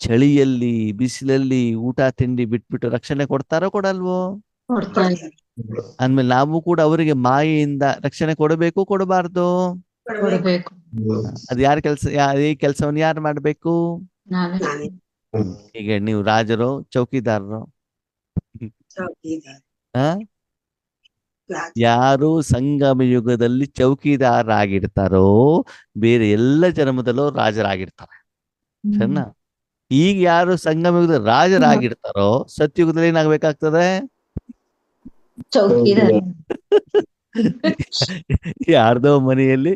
ಚಳಿಯಲ್ಲಿ, ಬಿಸಿಲಲ್ಲಿ ಊಟ ತಿಂಡಿ ಬಿಟ್ಬಿಟ್ಟು ರಕ್ಷಣೆ ಕೊಡ್ತಾರೋ ಕೊಡಲ್ವೋ? ಅಂದ್ಮೇಲೆ ನಾವು ಕೂಡ ಅವರಿಗೆ ಮಾಯೆಯಿಂದ ರಕ್ಷಣೆ ಕೊಡಬೇಕು, ಕೊಡಬಾರ್ದು? ಅದು ಯಾರ ಕೆಲಸ? ಈ ಕೆಲಸವನ್ನು ಯಾರು ಮಾಡ್ಬೇಕು? ಈಗ ನೀವು ರಾಜರು, ಚೌಕಿದಾರರು? ಯಾರು ಸಂಗಮ ಯುಗದಲ್ಲಿ ಚೌಕಿದಾರರಾಗಿರ್ತಾರೋ ಬೇರೆ ಎಲ್ಲ ಜನ್ಮದಲ್ಲೂ ರಾಜರಾಗಿರ್ತಾರೆ. ಸರಿನಾ? ಈಗ ಯಾರು ಸಂಗಮ ಯುಗದಲ್ಲಿ ರಾಜರಾಗಿರ್ತಾರೋ ಸತ್ಯುಗದಲ್ಲಿ ಏನಾಗ್ಬೇಕಾಗ್ತದೆ? ಯಾರ್ದೋ ಮನೆಯಲ್ಲಿ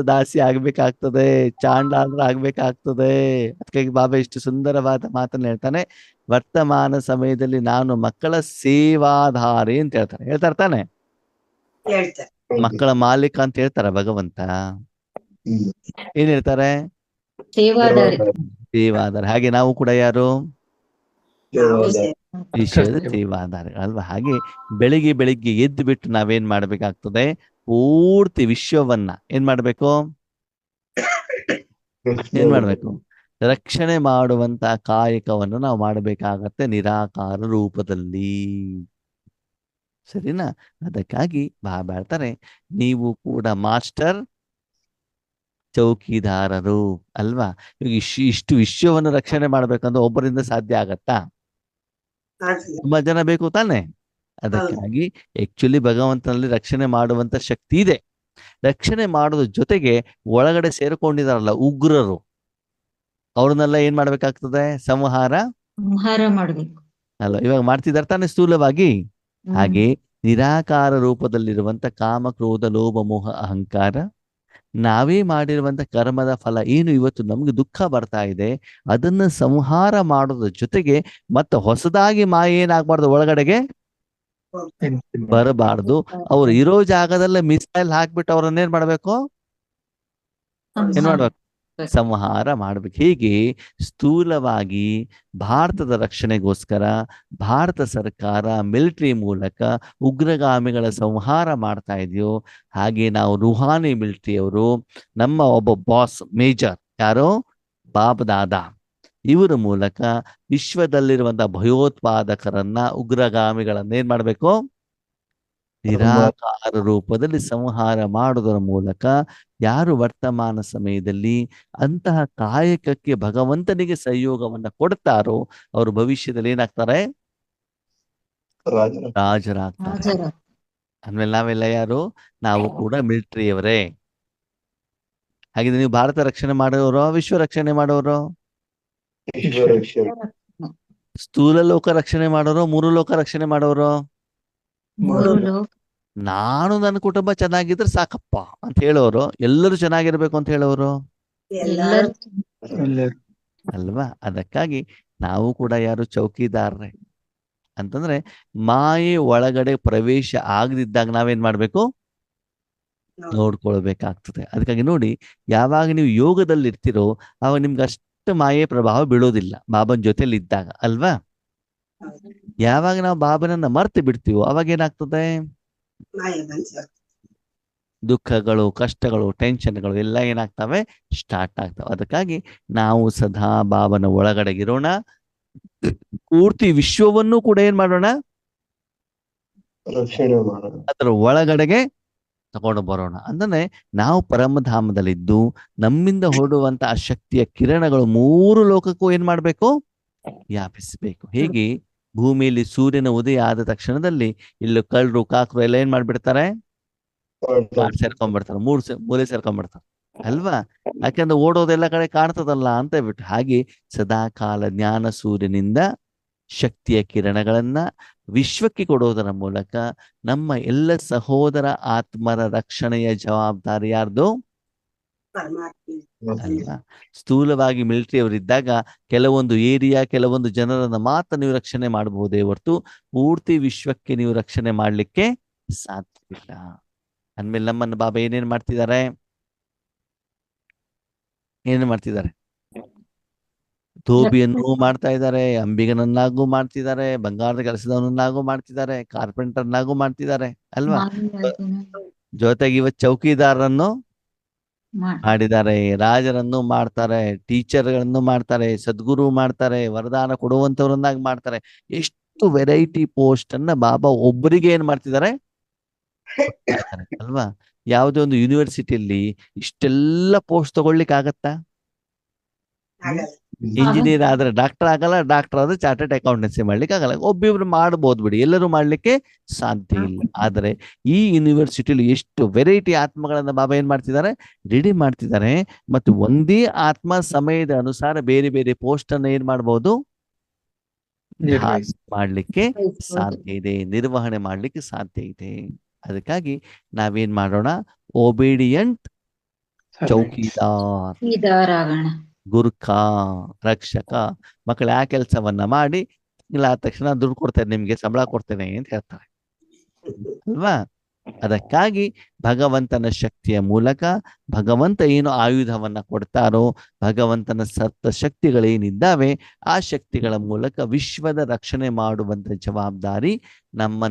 ದಾಸಿ ಆಗ್ಬೇಕಾಗ್ತದೆ, ಚಾಂಡಾಲರ ಆಗ್ಬೇಕಾಗ್ತದೆ. ಅದಕ್ಕಾಗಿ ಬಾಬಾ ಇಷ್ಟು ಸುಂದರವಾದ ಮಾತನ್ನ ಹೇಳ್ತಾನೆ. ವರ್ತಮಾನ ಸಮಯದಲ್ಲಿ ನಾನು ಮಕ್ಕಳ ಸೇವಾಧಾರಿ ಅಂತ ಹೇಳ್ತಾರೆ. ಹೇಳ್ತಾರೆ ತಾನೆ? ಮಕ್ಕಳ ಮಾಲೀಕ ಅಂತ ಹೇಳ್ತಾರ ಭಗವಂತ? ಏನ್ ಹೇಳ್ತಾರೆ? ಸೇವಾಧಾರ. ಹಾಗೆ ನಾವು ಕೂಡ ಯಾರು? ವಿಶ್ವದ ಸೇವಾಧಾರ ಅಲ್ವಾ? ಹಾಗೆ ಬೆಳಿಗ್ಗೆ ಎದ್ದು ಬಿಟ್ಟು ನಾವೇನ್ ಮಾಡ್ಬೇಕಾಗ್ತದೆ? ಪೂರ್ತಿ ವಿಶ್ವವನ್ನ ಏನ್ ಮಾಡ್ಬೇಕು? ರಕ್ಷಣೆ ಮಾಡುವಂತ ಕಾಯಕವನ್ನು ನಾವು ಮಾಡಬೇಕಾಗತ್ತೆ ನಿರಾಕಾರ ರೂಪದಲ್ಲಿ. ಸರಿನಾ? ಅದಕ್ಕಾಗಿ ಬಾಬಾ ಹೇಳ್ತಾರೆ, ನೀವು ಕೂಡ ಮಾಸ್ಟರ್ ಚೌಕಿದಾರರು ಅಲ್ವಾ? ಇವಾಗ ಇಷ್ಟು ವಿಶ್ವವನ್ನು ರಕ್ಷಣೆ ಮಾಡ್ಬೇಕಂದ್ರೆ ಒಬ್ಬರಿಂದ ಸಾಧ್ಯ ಆಗತ್ತಾ? ತುಂಬಾ ಜನ ಬೇಕು ತಾನೆ. ಅದಕ್ಕಾಗಿ ಆಕ್ಚುಲಿ ಭಗವಂತನಲ್ಲಿ ರಕ್ಷಣೆ ಮಾಡುವಂತ ಶಕ್ತಿ ಇದೆ. ರಕ್ಷಣೆ ಮಾಡೋದ್ರ ಜೊತೆಗೆ ಒಳಗಡೆ ಸೇರ್ಕೊಂಡಿದಾರಲ್ಲ ಉಗ್ರರು, ಅವ್ರನ್ನೆಲ್ಲ ಏನ್ ಮಾಡ್ಬೇಕಾಗ್ತದೆ? ಸಂಹಾರ ಮಾಡ್ಬೇಕು ಅಲ್ಲ? ಇವಾಗ ಮಾಡ್ತಿದಾರೆ ತಾನೆ ಸ್ಥೂಲವಾಗಿ. ಹಾಗೆ ನಿರಾಕಾರ ರೂಪದಲ್ಲಿರುವಂತ ಕಾಮ, ಕ್ರೋಧ, ಲೋಭ, ಮೋಹ, ಅಹಂಕಾರ, ನಾವೇ ಮಾಡಿರುವಂತ ಕರ್ಮದ ಫಲ ಏನು ಇವತ್ತು ನಮ್ಗೆ ದುಃಖ ಬರ್ತಾ ಇದೆ, ಅದನ್ನ ಸಂಹಾರ ಮಾಡೋದ್ರ ಜೊತೆಗೆ ಮತ್ತೆ ಹೊಸದಾಗಿ ಮಾಯ ಏನಾಗ್ಬಾರ್ದು, ಒಳಗಡೆಗೆ ಬರಬಾರ್ದು. ಅವ್ರು ಇರೋ ಜಾಗದಲ್ಲೇ ಮಿಸೈಲ್ ಹಾಕ್ಬಿಟ್ಟು ಅವ್ರನ್ನೇನ್ ಮಾಡ್ಬೇಕು? ಏನ್ ಮಾಡ್ಬೇಕು? ಸಂಹಾರ ಮಾಡ್ಬೇಕು. ಹೀಗೆ ಸ್ಥೂಲವಾಗಿ ಭಾರತದ ರಕ್ಷಣೆಗೋಸ್ಕರ ಭಾರತ ಸರ್ಕಾರ ಮಿಲಿಟರಿ ಮೂಲಕ ಉಗ್ರಗಾಮಿಗಳ ಸಂಹಾರ ಮಾಡ್ತಾ ಇದೆಯೋ, ಹಾಗೆ ನಾವು ರುಹಾನಿ ಮಿಲಿಟರಿ ಅವರು, ನಮ್ಮ ಒಬ್ಬ ಬಾಸ್ ಮೇಜರ್ ಯಾರೋ ಬಾಬ್ ದಾದಾ ಇವರ ಮೂಲಕ ವಿಶ್ವದಲ್ಲಿರುವಂತಹ ಭಯೋತ್ಪಾದಕರನ್ನ, ಉಗ್ರಗಾಮಿಗಳನ್ನ ಏನ್ ಮಾಡ್ಬೇಕು? ನಿರಾಕಾರ ರೂಪದಲ್ಲಿ ಸಂಹಾರ ಮಾಡುವುದರ ಮೂಲಕ ಯಾರು ವರ್ತಮಾನ ಸಮಯದಲ್ಲಿ ಅಂತಹ ಕಾಯಕಕ್ಕೆ ಭಗವಂತನಿಗೆ ಸಹಯೋಗವನ್ನ ಕೊಡ್ತಾರೋ ಅವರು ಭವಿಷ್ಯದಲ್ಲಿ ಏನಾಗ್ತಾರೆ? ರಾಜರಾಗ್ತಾರೆ. ರಾಜರ ಆಮೇಲೆ ನಾವೆಲ್ಲ ಯಾರು? ನಾವು ಕೂಡ ಮಿಲಿಟರಿಯವರೇ. ಹಾಗಿದ್ರೆ ನೀವು ಭಾರತ ರಕ್ಷಣೆ ಮಾಡೋರು, ವಿಶ್ವ ರಕ್ಷಣೆ ಮಾಡೋರು? ಸ್ಥೂಲ ಲೋಕ ರಕ್ಷಣೆ ಮಾಡೋರು, ಮೂರು ಲೋಕ ರಕ್ಷಣೆ ಮಾಡೋರು? ಮೂರು ಲೋಕ ನಾನು ನನ್ನ ಕುಟುಂಬ ಚೆನ್ನಾಗಿದ್ರೆ ಸಾಕಪ್ಪ ಅಂತ ಹೇಳೋರು, ಎಲ್ಲರೂ ಚೆನ್ನಾಗಿರ್ಬೇಕು ಅಂತ ಹೇಳೋರು ಎಲ್ಲರೂ ಅಲ್ವಾ? ಅದಕ್ಕಾಗಿ ನಾವು ಕೂಡ ಯಾರು? ಚೌಕಿದಾರರೇ. ಅಂತಂದ್ರೆ ಮಾಯೆ ಒಳಗಡೆ ಪ್ರವೇಶ ಆಗದಿದ್ದಾಗ ನಾವೇನ್ ಮಾಡ್ಬೇಕು? ನೋಡ್ಕೊಳ್ಬೇಕಾಗ್ತದೆ. ಅದಕ್ಕಾಗಿ ನೋಡಿ, ಯಾವಾಗ ನೀವು ಯೋಗದಲ್ಲಿ ಇರ್ತಿರೋ ಆವಾಗ ನಿಮ್ಗೆ ಅಷ್ಟು ಮಾಯೆ ಪ್ರಭಾವ ಬೀಳೋದಿಲ್ಲ ಬಾಬನ್ ಜೊತೆಲಿ ಇದ್ದಾಗ, ಅಲ್ವಾ? ಯಾವಾಗ ನಾವು ಬಾಬನನ್ನ ಮರ್ತು ಬಿಡ್ತೀವೋ ಅವಾಗ ಏನಾಗ್ತದೆ? ದುಃಖಗಳು, ಕಷ್ಟಗಳು, ಟೆನ್ಷನ್ಗಳು ಎಲ್ಲ ಏನಾಗ್ತವೆ? ಸ್ಟಾರ್ಟ್ ಆಗ್ತವೆ. ಅದಕ್ಕಾಗಿ ನಾವು ಸದಾ ಬಾಬನ ಒಳಗಡೆಗಿರೋಣ, ಪೂರ್ತಿ ವಿಶ್ವವನ್ನು ಕೂಡ ಏನ್ ಮಾಡೋಣ? ರಕ್ಷಣೆ ಮಾಡೋಣ. ಅದರ ಒಳಗಡೆಗೆ ತಗೊಂಡು ಬರೋಣ. ಅಂದ್ರೆ ನಾವು ಪರಮಧಾಮದಲ್ಲಿದ್ದು ನಮ್ಮಿಂದ ಹೊರಡುವಂತ ಆ ಶಕ್ತಿಯ ಕಿರಣಗಳು ಮೂರು ಲೋಕಕ್ಕೂ ಏನ್ ಮಾಡ್ಬೇಕು? ವ್ಯಾಪಿಸ್ಬೇಕು. ಹೇಗೆ ಭೂಮಿಯಲ್ಲಿ ಸೂರ್ಯನ ಉದಯ ಆದ ತಕ್ಷಣದಲ್ಲಿ ಇಲ್ಲಿ ಕಳ್ಳರು, ಕಾಕರು ಎಲ್ಲ ಏನ್ ಮಾಡ್ಬಿಡ್ತಾರೆ? ಸೇರ್ಕೊಂಡ್ಬಿಡ್ತಾರೆ, ಮೂಲೆ ಸೇರ್ಕೊಂಡ್ಬಿಡ್ತಾರೆ, ಅಲ್ವಾ? ಯಾಕಂದ್ರೆ ಓಡೋದೆಲ್ಲ ಕಡೆ ಕಾಣ್ತದಲ್ಲ ಅಂತ ಹೇಳ್ಬಿಟ್ಟು. ಹಾಗೆ ಸದಾ ಕಾಲ ಜ್ಞಾನ ಸೂರ್ಯನಿಂದ ಶಕ್ತಿಯ ಕಿರಣಗಳನ್ನ ವಿಶ್ವಕ್ಕೆ ಕೊಡೋದರ ಮೂಲಕ ನಮ್ಮ ಎಲ್ಲ ಸಹೋದರ ಆತ್ಮರ ರಕ್ಷಣೆಯ ಜವಾಬ್ದಾರಿ ಯಾರ್ದು? ಅಲ್ವಾ? ಸ್ಥೂಲವಾಗಿ ಮಿಲಿಟರಿ ಅವರಿದ್ದಾಗ ಕೆಲವೊಂದು ಏರಿಯಾ, ಕೆಲವೊಂದು ಜನರನ್ನ ಮಾತ್ರ ನೀವು ರಕ್ಷಣೆ ಮಾಡಬಹುದೇ ಹೊರತು ಪೂರ್ತಿ ವಿಶ್ವಕ್ಕೆ ನೀವು ರಕ್ಷಣೆ ಮಾಡ್ಲಿಕ್ಕೆ ಸಾಧ್ಯವಿಲ್ಲ. ಅಂದ್ಮೇಲೆ ನಮ್ಮನ್ನು ಬಾಬಾ ಏನೇನ್ ಮಾಡ್ತಿದ್ದಾರೆ? ಏನೇನ್ ಮಾಡ್ತಿದ್ದಾರೆ? ಧೋಬಿಯನ್ನು ಮಾಡ್ತಾ ಇದ್ದಾರೆ, ಅಂಬಿಗನನ್ನಾಗೂ ಮಾಡ್ತಿದ್ದಾರೆ, ಬಂಗಾರದ ಕೆಲಸದವನನ್ನಾಗೂ ಮಾಡ್ತಿದ್ದಾರೆ, ಕಾರ್ಪೆಂಟರ್ನಾಗೂ ಮಾಡ್ತಿದ್ದಾರೆ, ಅಲ್ವಾ? ಜೊತೆಗೆ ಇವತ್ತು ಚೌಕಿದಾರರನ್ನು ಮಾಡಿದ್ದಾರೆ, ರಾಜರನ್ನು ಮಾಡ್ತಾರೆ, ಟೀಚರ್ಗಳನ್ನು ಮಾಡ್ತಾರೆ, ಸದ್ಗುರು ಮಾಡ್ತಾರೆ, ವರದಾನ ಕೊಡುವಂತವ್ರನ್ನಾಗಿ ಮಾಡ್ತಾರೆ. ಎಷ್ಟು ವೆರೈಟಿ ಪೋಸ್ಟ್ ಅನ್ನ ಬಾಬಾ ಒಬ್ಬರಿಗೆ ಏನ್ ಮಾಡ್ತಿದ್ದಾರೆ? ಅಲ್ವಾ? ಯಾವುದೇ ಒಂದು ಯೂನಿವರ್ಸಿಟಿಯಲ್ಲಿ ಇಷ್ಟೆಲ್ಲ ಪೋಸ್ಟ್ ತಗೊಳ್ಲಿಕ್ಕೆ ಆಗತ್ತಾ? ಇಂಜಿನಿಯರ್ ಆದ್ರೆ ಡಾಕ್ಟರ್ ಆಗಲ್ಲ, ಡಾಕ್ಟರ್ ಆದ್ರೆ ಚಾರ್ಟರ್ಡ್ ಅಕೌಂಟೆನ್ಸಿ ಮಾಡ್ಲಿಕ್ಕೆ ಆಗಲ್ಲ. ಒಬ್ಬಿಬ್ರು ಮಾಡ್ಬೋದು ಬಿಡಿ, ಎಲ್ಲರೂ ಮಾಡ್ಲಿಕ್ಕೆ ಸಾಧ್ಯ ಇಲ್ಲ. ಆದ್ರೆ ಈ ಯೂನಿವರ್ಸಿಟಿಲಿ ಎಷ್ಟು ವೆರೈಟಿ ಆತ್ಮಗಳನ್ನ ಬಾಬಾ ಏನ್ ಮಾಡ್ತಿದ್ದಾರೆ? ರೆಡಿ ಮಾಡ್ತಿದ್ದಾರೆ. ಮತ್ತು ಒಂದೇ ಆತ್ಮ ಸಮಯದ ಅನುಸಾರ ಬೇರೆ ಬೇರೆ ಪೋಸ್ಟ್ ಅನ್ನ ಏನ್ ಮಾಡ್ಬೋದು? ಮಾಡ್ಲಿಕ್ಕೆ ಸಾಧ್ಯ ಇದೆ, ನಿರ್ವಹಣೆ ಮಾಡ್ಲಿಕ್ಕೆ ಸಾಧ್ಯ ಇದೆ. ಅದಕ್ಕಾಗಿ ನಾವೇನ್ ಮಾಡೋಣ? ಒಬಿಡಿಯಂಟ್ ಚೌಕಿದಾರ್, ಗುರ್ಖಾ, ರಕ್ಷಕ ಮಕ್ಕಳು ಆ ಕೆಲಸವನ್ನ ಮಾಡಿ ತಿಂಗಳಾದ ತಕ್ಷಣ ದುಡ್ಡು ಕೊಡ್ತೇನೆ, ನಿಮ್ಗೆ ಸಂಬಳ ಕೊಡ್ತೇನೆ ಅಂತ ಹೇಳ್ತಾರೆ, ಅಲ್ವಾ? ಅದಕ್ಕಾಗಿ ಭಗವಂತನ ಶಕ್ತಿಯ ಮೂಲಕ ಭಗವಂತ ಏನು ಆಯುಧವನ್ನ ಕೊಡ್ತಾರೋ, ಭಗವಂತನ ಸಪ್ತ ಶಕ್ತಿಗಳೇನಿದ್ದಾವೆ ಆ ಶಕ್ತಿಗಳ ಮೂಲಕ ವಿಶ್ವದ ರಕ್ಷಣೆ ಮಾಡುವಂತ ಜವಾಬ್ದಾರಿ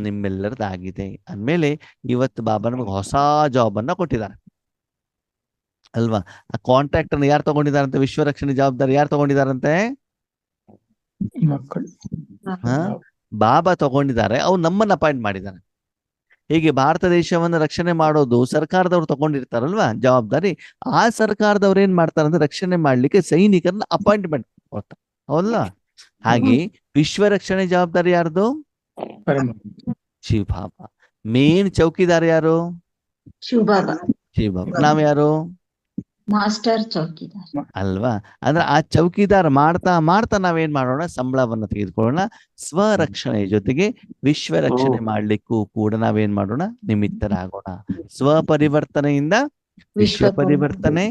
ನಿಮ್ಮೆಲ್ಲರದಾಗಿದೆ. ಅಂದ್ಮೇಲೆ ಇವತ್ತು ಬಾಬಾ ನಮಗೆ ಹೊಸ ಜಾಬ್ ಅನ್ನ ಕೊಟ್ಟಿದ್ದಾರೆ, ಅಲ್ವಾ? ಆ ಕಾಂಟ್ರಾಕ್ಟ್ ಅನ್ನು ಯಾರು ತಗೊಂಡಿದಾರಂತೆ? ವಿಶ್ವ ರಕ್ಷಣೆ ಜವಾಬ್ದಾರಿ ಯಾರು ತಗೊಂಡಿದಾರಂತೆ? ಬಾಬಾ ತಗೊಂಡಿದ್ದಾರೆ. ಅವ್ರು ನಮ್ಮನ್ನ ಅಪಾಯಿಂಟ್ ಮಾಡಿದ್ದಾರೆ. ಹೀಗೆ ಭಾರತ ದೇಶವನ್ನು ರಕ್ಷಣೆ ಮಾಡೋದು ಸರ್ಕಾರದವ್ರು ತಗೊಂಡಿರ್ತಾರಲ್ವಾ ಜವಾಬ್ದಾರಿ, ಆ ಸರ್ಕಾರದವ್ರು ಏನ್ ಮಾಡ್ತಾರಂದ್ರೆ ರಕ್ಷಣೆ ಮಾಡ್ಲಿಕ್ಕೆ ಸೈನಿಕರನ್ನ ಅಪಾಯಿಂಟ್ಮೆಂಟ್ ಕೊಡ್ತಾರೆ, ಹೌದಲ್ಲ? ಹಾಗೆ ವಿಶ್ವ ರಕ್ಷಣೆ ಜವಾಬ್ದಾರಿ ಯಾರ್ದು? ಶಿವಬಾಬಾ. ಮೇನ್ ಚೌಕಿದಾರ ಯಾರು? ಶಿವಬಾಬಾ. ಶಿವಬಾಬಾ. ನಾವ್ ಯಾರು? ಮಾಸ್ಟರ್ ಚೌಕಿದಾರ್, ಅಲ್ವಾ? ಅಂದ್ರೆ ಆ ಚೌಕಿದಾರ ಮಾಡ್ತಾ ಮಾಡ್ತಾ ನಾವೇನ್ ಮಾಡೋಣ? ಸಂಬಳವನ್ನ ತೆಗೆದುಕೊಳ್ಳೋಣ. ಸ್ವರಕ್ಷಣೆಯ ಜೊತೆಗೆ ವಿಶ್ವ ರಕ್ಷಣೆ ಮಾಡ್ಲಿಕ್ಕೂ ಕೂಡ ನಾವೇನ್ ಮಾಡೋಣ? ನಿಮಿತ್ತರಾಗೋಣ. ಸ್ವಪರಿವರ್ತನೆಯಿಂದ ವಿಶ್ವ ಪರಿವರ್ತನೆ,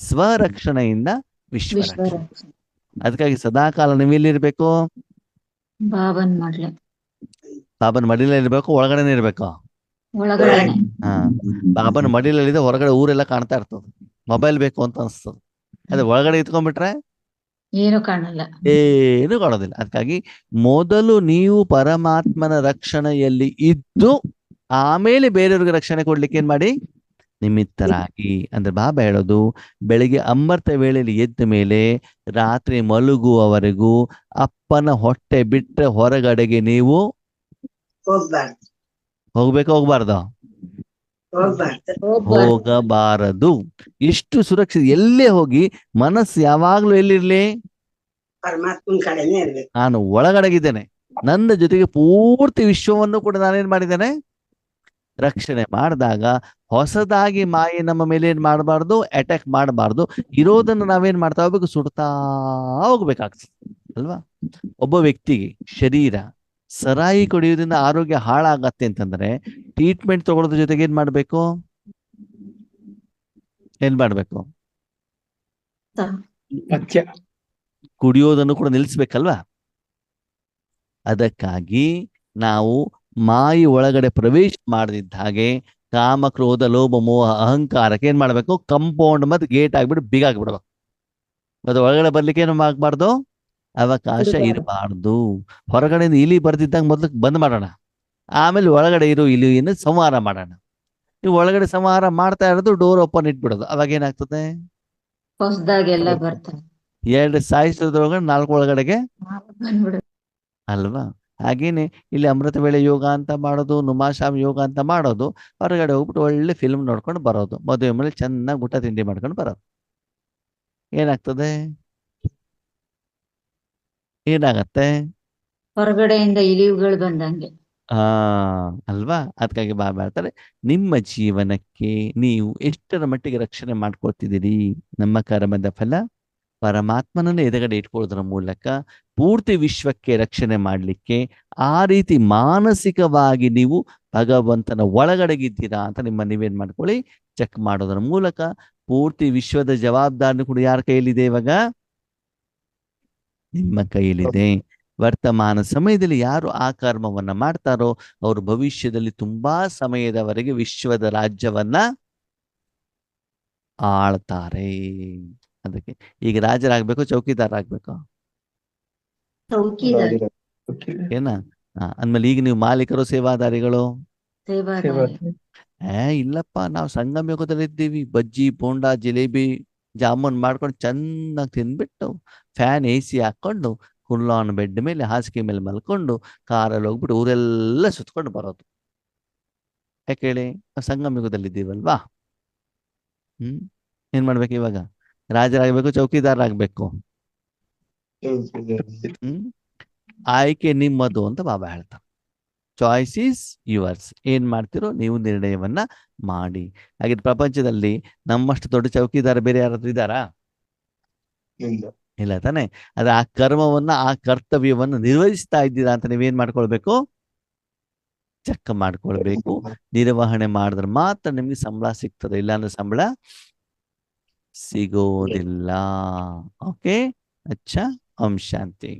ಸ್ವರಕ್ಷಣೆಯಿಂದ ವಿಶ್ವ ರಕ್ಷಣೆ. ಅದಕ್ಕಾಗಿ ಸದಾಕಾಲ ನೀವೆಲ್ಲಿರ್ಬೇಕು? ಬಾಬನ್ ಮಾಡ್ಲೆ ಬಾಬನ್ ಮಡಿಲಲ್ಲಿ ಇರ್ಬೇಕು, ಒಳಗಡೆನೆ ಇರ್ಬೇಕು? ಒಳಗಡೆ. ಬಾಬನ ಮಡಿಲಲ್ಲಿದೆ, ಹೊರಗಡೆ ಊರೆಲ್ಲ ಕಾಣ್ತಾ ಇರ್ತದೆ, ಮೊಬೈಲ್ ಬೇಕು ಅಂತ ಅನ್ಸ್ತದೆ. ಅದೇ ಒಳಗಡೆ ಇಟ್ಕೊಂಡ್ಬಿಟ್ರೆ ಏನು ಕಾಣಲ್ಲ, ಏನು ಕಾಣೋದಿಲ್ಲ. ಅದಕ್ಕಾಗಿ ಮೊದಲು ನೀವು ಪರಮಾತ್ಮನ ರಕ್ಷಣೆಯಲ್ಲಿ ಇದ್ದು ಆಮೇಲೆ ಬೇರೆಯವ್ರಿಗೆ ರಕ್ಷಣೆ ಕೊಡ್ಲಿಕ್ಕೆ ಏನ್ ಮಾಡಿ? ನಿಮಿತ್ತರಾಗಿ. ಅಂದ್ರೆ ಬಾಬಾ ಹೇಳೋದು, ಬೆಳಿಗ್ಗೆ ಅಮೃತ ವೇಳೆಯಲ್ಲಿ ಎದ್ದ ಮೇಲೆ ರಾತ್ರಿ ಮಲಗುವವರೆಗೂ ಅಪ್ಪನ ಹೊಟ್ಟೆ ಬಿಟ್ರೆ ಹೊರಗಡೆಗೆ ನೀವು ಹೋಗ್ಬಾರ್ದು ಹೋಗ್ಬಾರ್ದು? ಹೋಗ್ಬಾರ್ದು. ಹೋಗಬಾರದು. ಎಷ್ಟು ಸುರಕ್ಷಿತ. ಎಲ್ಲೇ ಹೋಗಿ ಮನಸ್ಸು ಯಾವಾಗ್ಲೂ ಎಲ್ಲಿರ್ಲಿ? ಪರಮಾತ್ಮನ ಕಡೆನೇ ಇರ್ಬೇಕು. ನಾನು ಒಳಗಡೆಗಿದ್ದೇನೆ, ನನ್ನ ಜೊತೆಗೆ ಪೂರ್ತಿ ವಿಶ್ವವನ್ನು ಕೂಡ ನಾನೇನ್ ಮಾಡಿದ್ದೇನೆ, ರಕ್ಷಣೆ ಮಾಡಿದಾಗ ಹೊಸದಾಗಿ ಮಾಯೆ ನಮ್ಮ ಮೇಲೆ ಏನ್ ಮಾಡಬಾರ್ದು, ಅಟ್ಯಾಕ್ ಮಾಡಬಾರ್ದು. ಇರೋದನ್ನು ನಾವೇನ್ ಮಾಡ್ತಾ ಹೋಗ್ಬೇಕು, ಸುಡ್ತಾ ಹೋಗ್ಬೇಕಾಗ್ತದೆ ಅಲ್ವಾ? ಒಬ್ಬ ವ್ಯಕ್ತಿಗೆ ಶರೀರ ಸರಾಯಿ ಕುಡಿಯೋದ್ರಿಂದ ಆರೋಗ್ಯ ಹಾಳಾಗತ್ತೆ ಅಂತಂದ್ರೆ ಟ್ರೀಟ್ಮೆಂಟ್ ತಗೊಳ್ಳೋದ್ರ ಜೊತೆಗೆ ಏನ್ ಮಾಡ್ಬೇಕು? ಮತ್ಯ ಕುಡಿಯೋದನ್ನು ಕೂಡ ನಿಲ್ಲಿಸ್ಬೇಕಲ್ವಾ? ಅದಕ್ಕಾಗಿ ನಾವು ಮಾಯಿ ಒಳಗಡೆ ಪ್ರವೇಶ ಮಾಡದಿದ್ದ ಹಾಗೆ ಕಾಮ, ಕ್ರೋಧ, ಲೋಭ, ಮೋಹ, ಅಹಂಕಾರಕ್ಕೆ ಏನ್ ಮಾಡ್ಬೇಕು? ಕಂಪೌಂಡ್ ಮತ್ತೆ ಗೇಟ್ ಆಗ್ಬಿಟ್ಟು ಬೀಗ ಆಗ್ಬಿಡ್ಬೇಕು. ಅದು ಒಳಗಡೆ ಬರ್ಲಿಕ್ಕೆ ಏನು ಆಗ್ಬಾರ್ದು, ಅವಕಾಶ ಇರಬಾರ್ದು. ಹೊರಗಡೆಯಿಂದ ಇಲಿ ಬರ್ದಿದ್ದಾಗ ಮೊದ್ಲು ಬಂದ್ ಮಾಡೋಣ, ಆಮೇಲೆ ಒಳಗಡೆ ಇರೋ ಇಲಿಯನ್ನು ಸಂಹಾರ ಮಾಡೋಣ. ನೀವು ಒಳಗಡೆ ಸಂಹಾರ ಮಾಡ್ತಾ ಇರೋದು ಡೋರ್ ಓಪನ್ ಇಟ್ಬಿಡೋದು, ಅವಾಗ ಏನಾಗ್ತದೆ? ಹೊಸದಾಗೆಲ್ಲ ಬರ್ತಾರೆ, 2 ಸಾಯಿಸೋದ್ರೊಳಗಡೆ 4 ಒಳಗಡೆಗೆ ಬಂದ್ಬಿಡುತ್ತೆ. ಅಲ್ವಾ? ಹಾಗೇನೆ ಇಲ್ಲಿ ಅಮೃತ ವೇಳೆ ಯೋಗ ಅಂತ ಮಾಡೋದು, ನುಮಾಶಾಮ್ ಯೋಗ ಅಂತ ಮಾಡೋದು, ಹೊರಗಡೆ ಹೋಗ್ಬಿಟ್ಟು ಒಳ್ಳೆ ಫಿಲ್ಮ್ ನೋಡ್ಕೊಂಡು ಬರೋದು, ಮದುವೆ ಮೇಲೆ ಚೆನ್ನಾಗಿ ಊಟ ತಿಂಡಿ ಮಾಡ್ಕೊಂಡು ಬರೋದು. ಏನಾಗ್ತದೆ? ಏನಾಗತ್ತೆ? ಹೊರಗಡೆಯಿಂದ ಇಲಿವುಗಳು ಬಂದಂಗೆ. ಅಲ್ವಾ? ಅದಕ್ಕಾಗಿ ಬಾಬಾ ಹೇಳ್ತಾರೆ, ನಿಮ್ಮ ಜೀವನಕ್ಕೆ ನೀವು ಎಷ್ಟರ ಮಟ್ಟಿಗೆ ರಕ್ಷಣೆ ಮಾಡ್ಕೊಳ್ತಿದ್ದೀರಿ. ನಮ್ಮ ಕರ್ಮದ ಫಲ ಪರಮಾತ್ಮನನ್ನು ಎದುರುಗಡೆ ಇಟ್ಕೊಳ್ಳೋದ್ರ ಮೂಲಕ ಪೂರ್ತಿ ವಿಶ್ವಕ್ಕೆ ರಕ್ಷಣೆ ಮಾಡಲಿಕ್ಕೆ ಆ ರೀತಿ ಮಾನಸಿಕವಾಗಿ ನೀವು ಭಗವಂತನ ಒಳಗಡೆಗಿದ್ದೀರಾ ಅಂತ ನೀವೇನ್ ಮಾಡ್ಕೊಳ್ಳಿ, ಚೆಕ್ ಮಾಡೋದ್ರ ಮೂಲಕ ಪೂರ್ತಿ ವಿಶ್ವದ ಜವಾಬ್ದಾರಿ ಕೂಡ ಯಾರ ಕೈಯಲ್ಲಿದೆ? ಇವಾಗ ನಿಮ್ಮ ಕೈಯಲ್ಲಿದೆ. ವರ್ತಮಾನ ಸಮಯದಲ್ಲಿ ಯಾರು ಆ ಕರ್ಮವನ್ನ ಮಾಡ್ತಾರೋ ಅವರು ಭವಿಷ್ಯದಲ್ಲಿ ತುಂಬಾ ಸಮಯದವರೆಗೆ ವಿಶ್ವದ ರಾಜ್ಯವನ್ನ ಆಳ್ತಾರೆ. ಅದಕ್ಕೆ ಈಗ ರಾಜರಾಗ್ಬೇಕು, ಚೌಕಿದಾರ ಆಗ್ಬೇಕು? ಚೌಕಿದಾರಿ, ಏನ? ಅಂದ್ಮೇಲೆ ಈಗ ನೀವು ಮಾಲೀಕರು, ಸೇವಾದಾರಿಗಳು? ಸೇವಾದಾರಿ. ಇಲ್ಲಪ್ಪ, ನಾವು ಸಂಗಮ ಯುಗದಲ್ಲಿ ಇದ್ದೀವಿ. ಬಜ್ಜಿ, ಬೋಂಡಾ, ಜಿಲೇಬಿ, ಜಾಮೂನ್ ಮಾಡ್ಕೊಂಡು ಚೆನ್ನಾಗಿ ತಿಂದ್ಬಿಟ್ಟು ಫ್ಯಾನ್ AC ಹಾಕೊಂಡು ಹುಲ್ಲಾನ್ ಬೆಡ್ ಮೇಲೆ ಹಾಸಿಗೆ ಮೇಲೆ ಮಲ್ಕೊಂಡು ಕಾರಲ್ಲಿ ಹೋಗ್ಬಿಟ್ಟು ಊರೆಲ್ಲ ಸುತ್ಕೊಂಡು ಬರೋದು. ಯಾಕೆ ಹೇಳಿ? ಸಂಗಮ ಯುಗದಲ್ಲಿ ಇದ್ದೀವಲ್ವಾ? ಏನ್ ಮಾಡ್ಬೇಕು ಇವಾಗ? ರಾಜರಾಗ್ಬೇಕು, ಚೌಕಿದಾರಾಗ್ಬೇಕು? ಆಯ್ಕೆ ನಿಮ್ಮದು ಅಂತ ಬಾಬಾ ಹೇಳ್ತಾರೆ. Choice is yours. ಏನ್ ಮಾಡ್ತಿರೋ ನೀವು ನಿರ್ಣಯವನ್ನ ಮಾಡಿ. ಹಾಗೆ ಪ್ರಪಂಚದಲ್ಲಿ ನಮ್ಮಷ್ಟು ದೊಡ್ಡ ಚೌಕಿದಾರ ಬೇರೆ ಯಾರಾದ್ರೂ ಇದ್ದಾರಾ? ಇಲ್ಲ ತಾನೆ? ಅದ್ರ ಆ ಕರ್ಮವನ್ನ, ಆ ಕರ್ತವ್ಯವನ್ನ ನಿರ್ವಹಿಸ್ತಾ ಇದ್ದೀರಾ ಅಂತ ನೀವೇನ್ ಮಾಡ್ಕೊಳ್ಬೇಕು? ಚೆಕ್ ಮಾಡ್ಕೊಳ್ಬೇಕು. ನಿರ್ವಹಣೆ ಮಾಡಿದ್ರೆ ಮಾತ್ರ ನಿಮ್ಗೆ ಸಂಬಳ ಸಿಗ್ತದೆ, ಇಲ್ಲಾಂದ್ರೆ ಸಂಬಳ ಸಿಗೋದಿಲ್ಲ. ಓಕೆ? ಅಚ್ಚಾ, ಓಂ ಶಾಂತಿ.